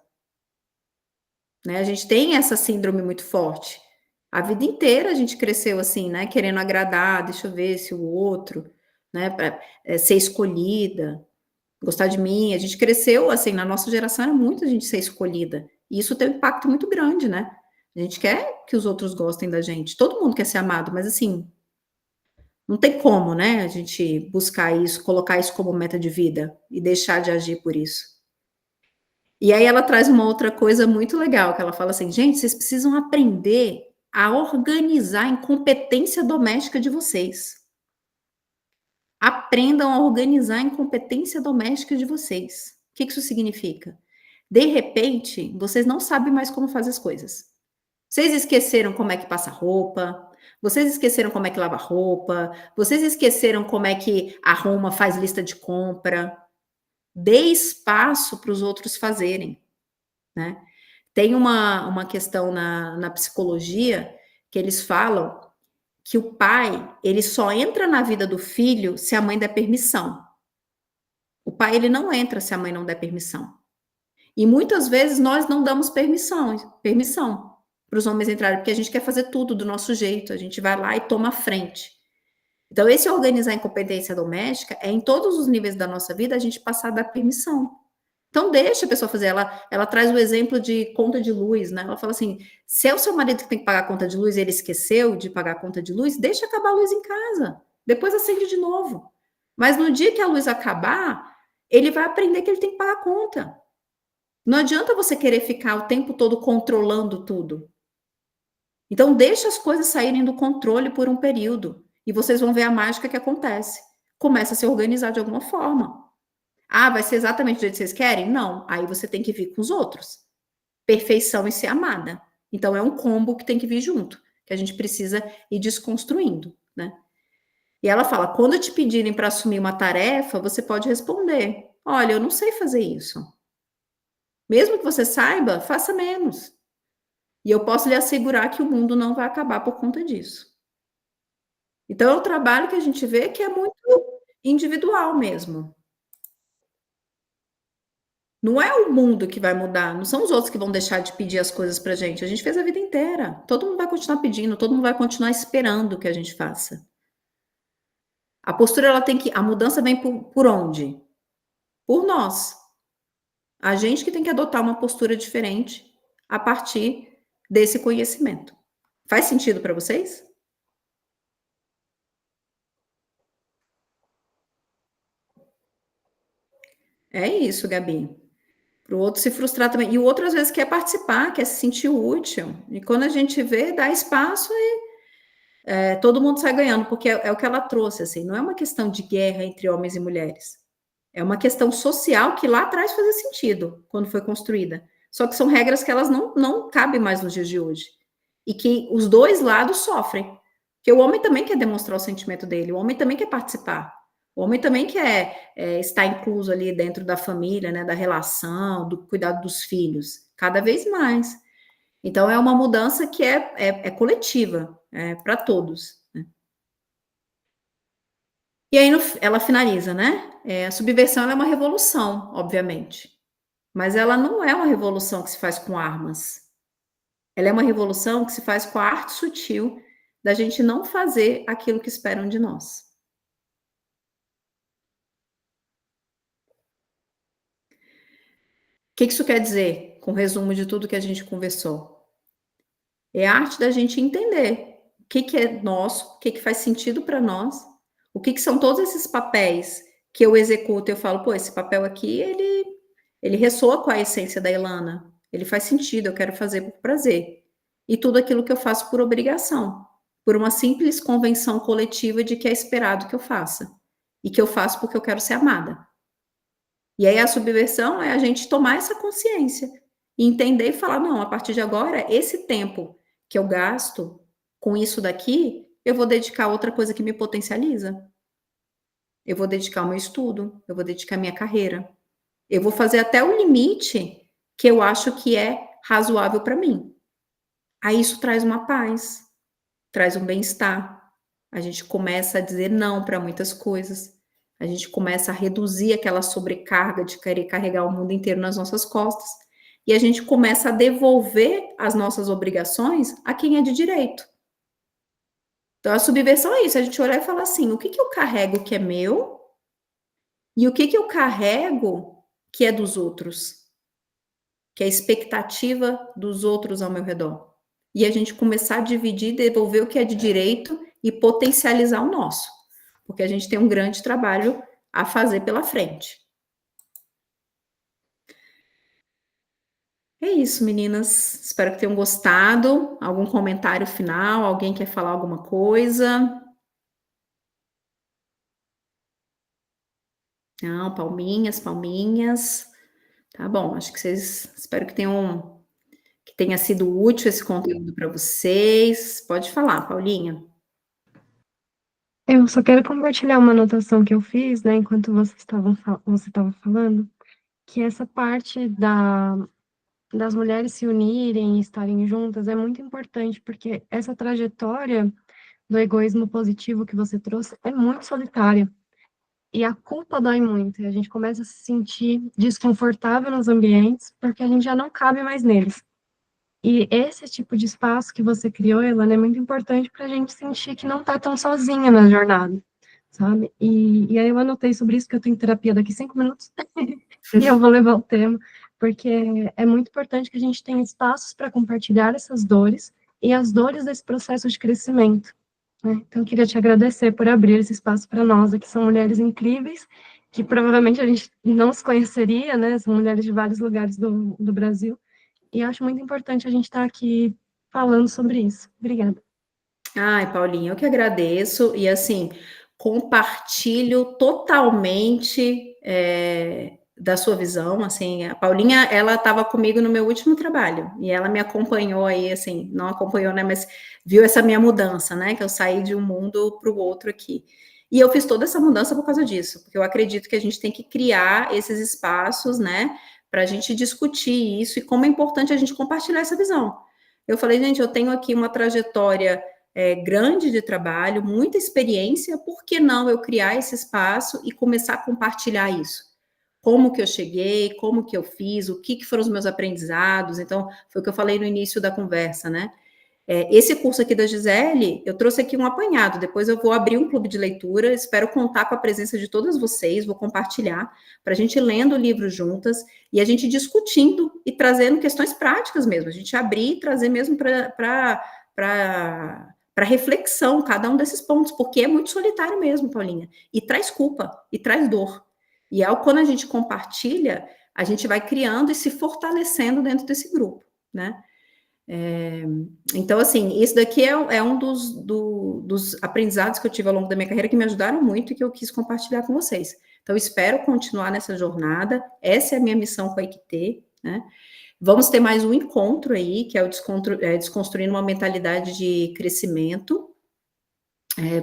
né, a gente tem essa síndrome muito forte. A vida inteira a gente cresceu assim, né, querendo agradar, deixa eu ver se o outro, né, pra, ser escolhida, gostar de mim, a gente cresceu assim, na nossa geração era muito a gente ser escolhida, e isso tem um impacto muito grande, né. A gente quer que os outros gostem da gente, todo mundo quer ser amado, mas assim, não tem como, né, a gente buscar isso, colocar isso como meta de vida e deixar de agir por isso. E aí ela traz uma outra coisa muito legal, que ela fala assim: "Gente, vocês precisam aprender a organizar a incompetência doméstica de vocês. Aprendam a organizar a incompetência doméstica de vocês". O que que isso significa? De repente, vocês não sabem mais como fazer as coisas. Vocês esqueceram como é que passa roupa, vocês esqueceram como é que lava roupa, vocês esqueceram como é que arruma, faz lista de compra. Dê espaço para os outros fazerem, né. Tem uma questão na psicologia que eles falam que o pai, ele só entra na vida do filho se a mãe der permissão. O pai, ele não entra se a mãe não der permissão. E muitas vezes nós não damos permissão para os homens entrarem, porque a gente quer fazer tudo do nosso jeito, a gente vai lá e toma a frente. Então, esse organizar a incompetência doméstica é em todos os níveis da nossa vida a gente passar a dar permissão. Então, deixa a pessoa fazer. Ela traz o exemplo de conta de luz, né? Ela fala assim: se é o seu marido que tem que pagar a conta de luz e ele esqueceu de pagar a conta de luz, deixa acabar a luz em casa. Depois acende de novo. Mas no dia que a luz acabar, ele vai aprender que ele tem que pagar a conta. Não adianta você querer ficar o tempo todo controlando tudo. Então, deixa as coisas saírem do controle por um período e vocês vão ver a mágica que acontece. Começa a se organizar de alguma forma. Ah, vai ser exatamente do jeito que vocês querem? Não. Aí você tem que vir com os outros. Perfeição e ser amada. Então, é um combo que tem que vir junto, que a gente precisa ir desconstruindo, né? E ela fala: quando te pedirem para assumir uma tarefa, você pode responder: olha, eu não sei fazer isso. Mesmo que você saiba, faça menos. E eu posso lhe assegurar que o mundo não vai acabar por conta disso. Então é um trabalho que a gente vê que é muito individual mesmo. Não é o mundo que vai mudar, não são os outros que vão deixar de pedir as coisas pra gente. A gente fez a vida inteira. Todo mundo vai continuar pedindo, todo mundo vai continuar esperando que a gente faça. A postura ela tem que a mudança vem por onde? Por nós. A gente que tem que adotar uma postura diferente a partir desse conhecimento. Faz sentido para vocês? É isso, Gabi. Para o outro se frustrar também. E o outro, às vezes, quer participar, quer se sentir útil. E quando a gente vê, dá espaço e todo mundo sai ganhando, porque é o que ela trouxe, assim, não é uma questão de guerra entre homens e mulheres. É uma questão social que lá atrás fazia sentido, quando foi construída. Só que são regras que elas não cabem mais nos dias de hoje. E que os dois lados sofrem. Porque o homem também quer demonstrar o sentimento dele, o homem também quer participar. O homem também quer estar incluso ali dentro da família, né, da relação, do cuidado dos filhos, cada vez mais. Então é uma mudança que é coletiva, para todos, né. E aí ela finaliza, né, a subversão ela é uma revolução, obviamente, mas ela não é uma revolução que se faz com armas. Ela é uma revolução que se faz com a arte sutil da gente não fazer aquilo que esperam de nós. O que isso quer dizer, com o resumo de tudo que a gente conversou? É a arte da gente entender que é nosso, o que faz sentido para nós, o que são todos esses papéis que eu executo, eu falo, pô, esse papel aqui, ele ressoa com a essência da Ilana, ele faz sentido, eu quero fazer por prazer. E tudo aquilo que eu faço por obrigação, por uma simples convenção coletiva de que é esperado que eu faça. E que eu faço porque eu quero ser amada. E aí a subversão é a gente tomar essa consciência e entender e falar, não, a partir de agora, esse tempo que eu gasto com isso daqui, eu vou dedicar a outra coisa que me potencializa. Eu vou dedicar ao meu estudo, eu vou dedicar a minha carreira. Eu vou fazer até o limite que eu acho que é razoável para mim. Aí isso traz uma paz, traz um bem-estar. A gente começa a dizer não para muitas coisas. A gente começa a reduzir aquela sobrecarga de querer carregar o mundo inteiro nas nossas costas. E a gente começa a devolver as nossas obrigações a quem é de direito. Então, a subversão é isso, a gente olhar e falar assim, o que eu carrego que é meu e o que eu carrego que é dos outros, que é a expectativa dos outros ao meu redor. E a gente começar a dividir, devolver o que é de direito e potencializar o nosso. Porque a gente tem um grande trabalho a fazer pela frente. É isso, meninas. Espero que tenham gostado. Algum comentário final? Alguém quer falar alguma coisa? Não, palminhas, palminhas. Tá bom, acho que vocês espero que tenha sido útil esse conteúdo para vocês. Pode falar, Paulinha. Eu só quero compartilhar uma anotação que eu fiz, né, enquanto você estava falando, que essa parte das mulheres se unirem e estarem juntas é muito importante, porque essa trajetória do egoísmo positivo que você trouxe é muito solitária. E a culpa dói muito, e a gente começa a se sentir desconfortável nos ambientes, porque a gente já não cabe mais neles. E esse tipo de espaço que você criou, Elana, é muito importante para a gente sentir que não está tão sozinha na jornada, sabe? E aí eu anotei sobre isso, que eu tenho terapia daqui 5 minutos, e eu vou levar o tema, porque é muito importante que a gente tenha espaços para compartilhar essas dores e as dores desse processo de crescimento, né? Então, eu queria te agradecer por abrir esse espaço para nós, que são mulheres incríveis, que provavelmente a gente não se conheceria, né? São mulheres de vários lugares do Brasil, e acho muito importante a gente estar aqui falando sobre isso. Obrigada. Ai, Paulinha, eu que agradeço. E assim, compartilho totalmente da sua visão. Assim, a Paulinha, ela estava comigo no meu último trabalho e ela me acompanhou aí, assim, não acompanhou, né? Mas viu essa minha mudança, né? Que eu saí de um mundo para o outro aqui. E eu fiz toda essa mudança por causa disso, porque eu acredito que a gente tem que criar esses espaços, né? Para a gente discutir isso e como é importante a gente compartilhar essa visão. Eu falei, gente, eu tenho aqui uma trajetória grande de trabalho, muita experiência, por que não eu criar esse espaço e começar a compartilhar isso? Como que eu cheguei, como que eu fiz, o que foram os meus aprendizados, então, foi o que eu falei no início da conversa, né? Esse curso aqui da Gisele, eu trouxe aqui um apanhado, depois eu vou abrir um clube de leitura, espero contar com a presença de todas vocês, vou compartilhar, para a gente lendo o livro juntas, e a gente discutindo e trazendo questões práticas mesmo, a gente abrir e trazer mesmo para reflexão cada um desses pontos, porque é muito solitário mesmo, Paulinha, e traz culpa, e traz dor. E quando a gente compartilha, a gente vai criando e se fortalecendo dentro desse grupo, né? Então, assim, isso daqui é um dos aprendizados que eu tive ao longo da minha carreira que me ajudaram muito e que eu quis compartilhar com vocês. Então, espero continuar nessa jornada, essa é a minha missão com a IQT, né? Vamos ter mais um encontro aí, que é o Desconstruindo uma Mentalidade de Crescimento.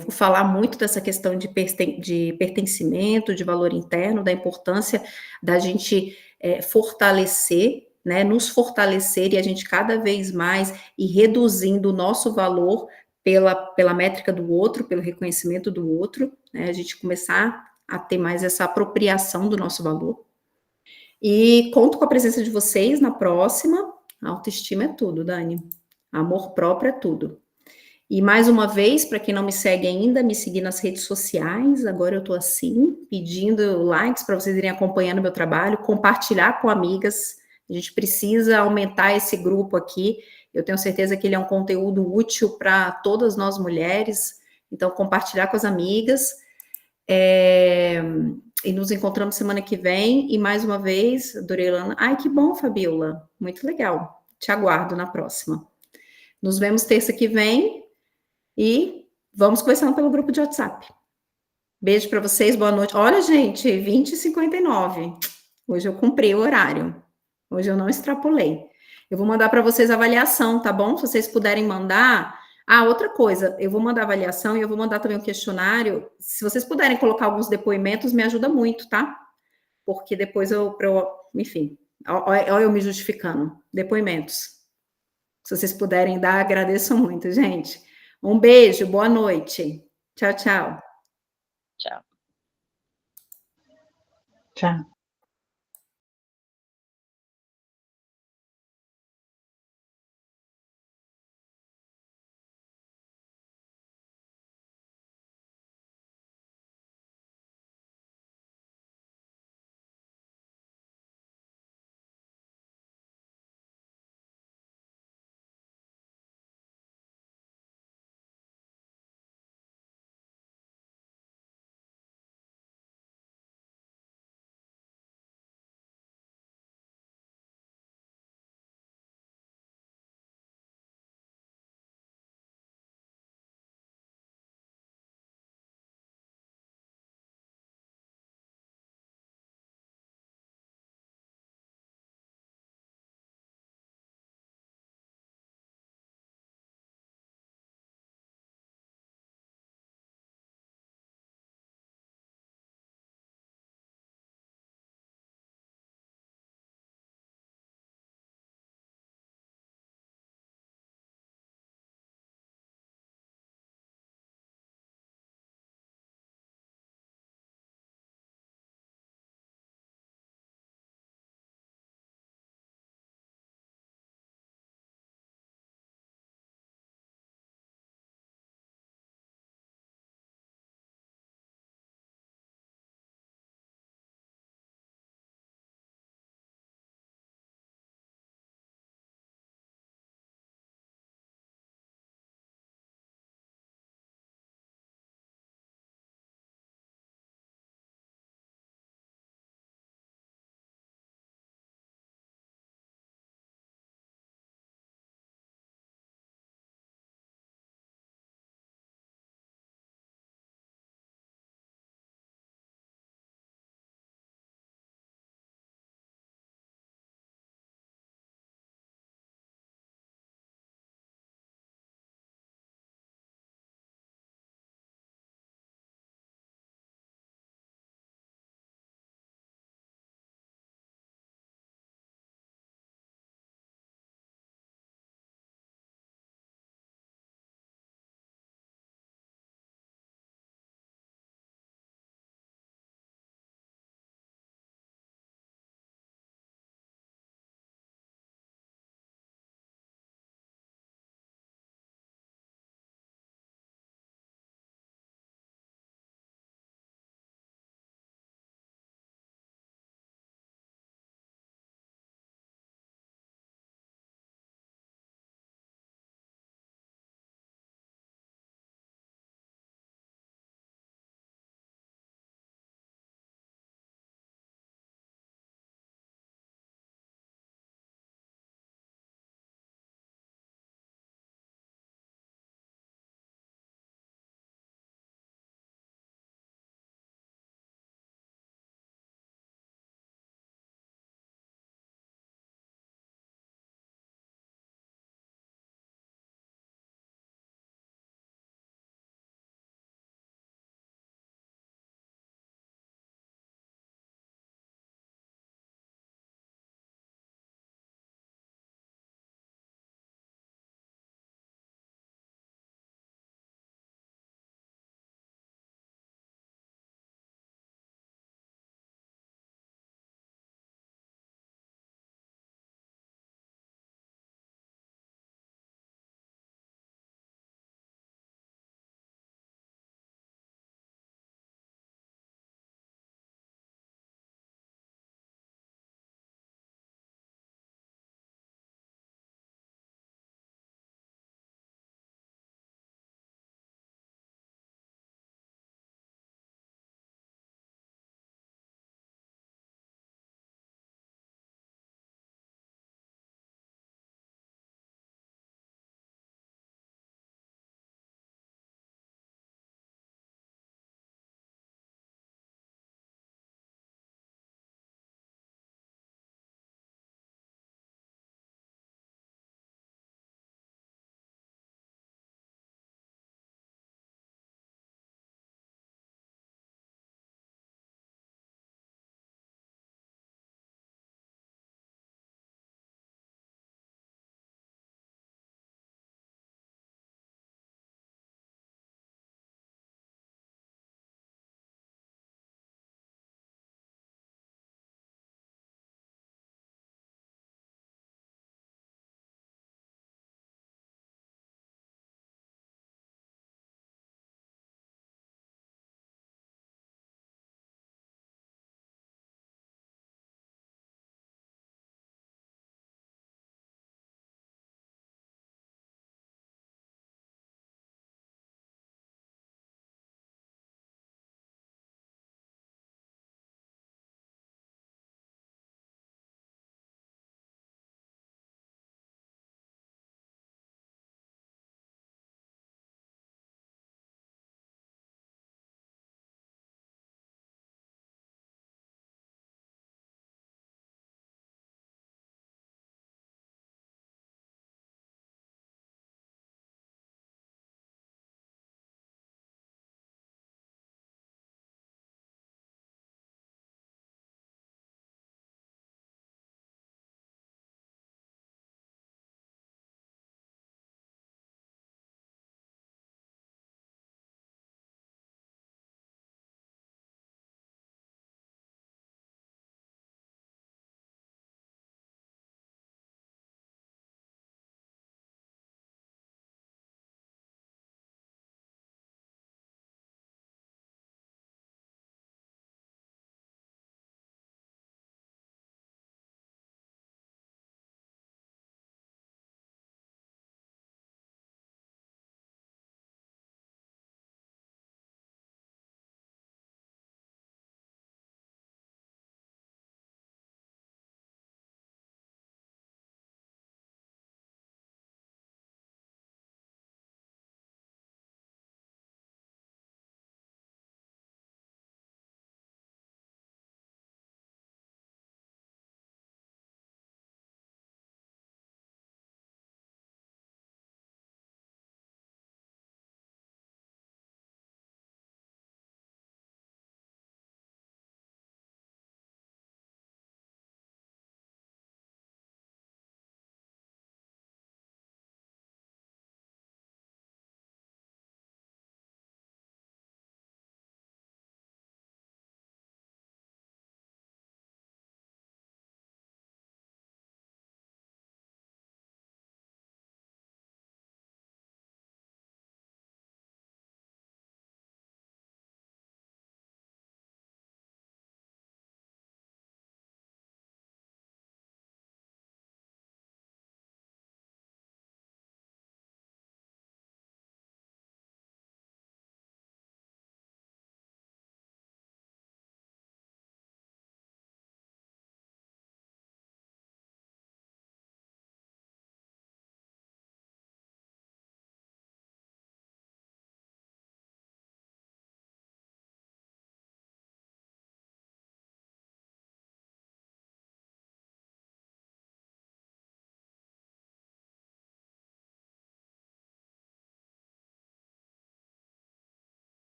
Vou falar muito dessa questão de pertencimento, de valor interno, da importância da gente fortalecer, né, nos fortalecer e a gente cada vez mais ir reduzindo o nosso valor pela métrica do outro, pelo reconhecimento do outro, né, a gente começar a ter mais essa apropriação do nosso valor. E conto com a presença de vocês na próxima. Autoestima é tudo, Dani. Amor próprio é tudo. E mais uma vez, para quem não me segue ainda, me seguir nas redes sociais. Agora eu estou assim, pedindo likes para vocês irem acompanhando meu trabalho, compartilhar com amigas. A gente precisa aumentar esse grupo aqui, Eu tenho certeza que ele é um conteúdo útil para todas nós mulheres. Então, compartilhar com as amigas. E nos encontramos semana que vem. E mais uma vez, Dorelana. Ai, que bom, Fabiola. Muito legal. Te aguardo na próxima. Nos vemos terça que vem. E vamos conversando pelo grupo de WhatsApp. Beijo para vocês, boa noite. Olha, gente, 20h59. Hoje eu cumpri o horário. Hoje eu não extrapolei. Eu vou mandar para vocês a avaliação, tá bom? Se vocês puderem mandar. Ah, outra coisa, eu vou mandar a avaliação e eu vou mandar também um questionário. Se vocês puderem colocar alguns depoimentos, me ajuda muito, tá? Porque depois enfim, olha eu me justificando. Depoimentos. Se vocês puderem dar, agradeço muito, gente. Um beijo, boa noite. Tchau, tchau. Tchau. Tchau.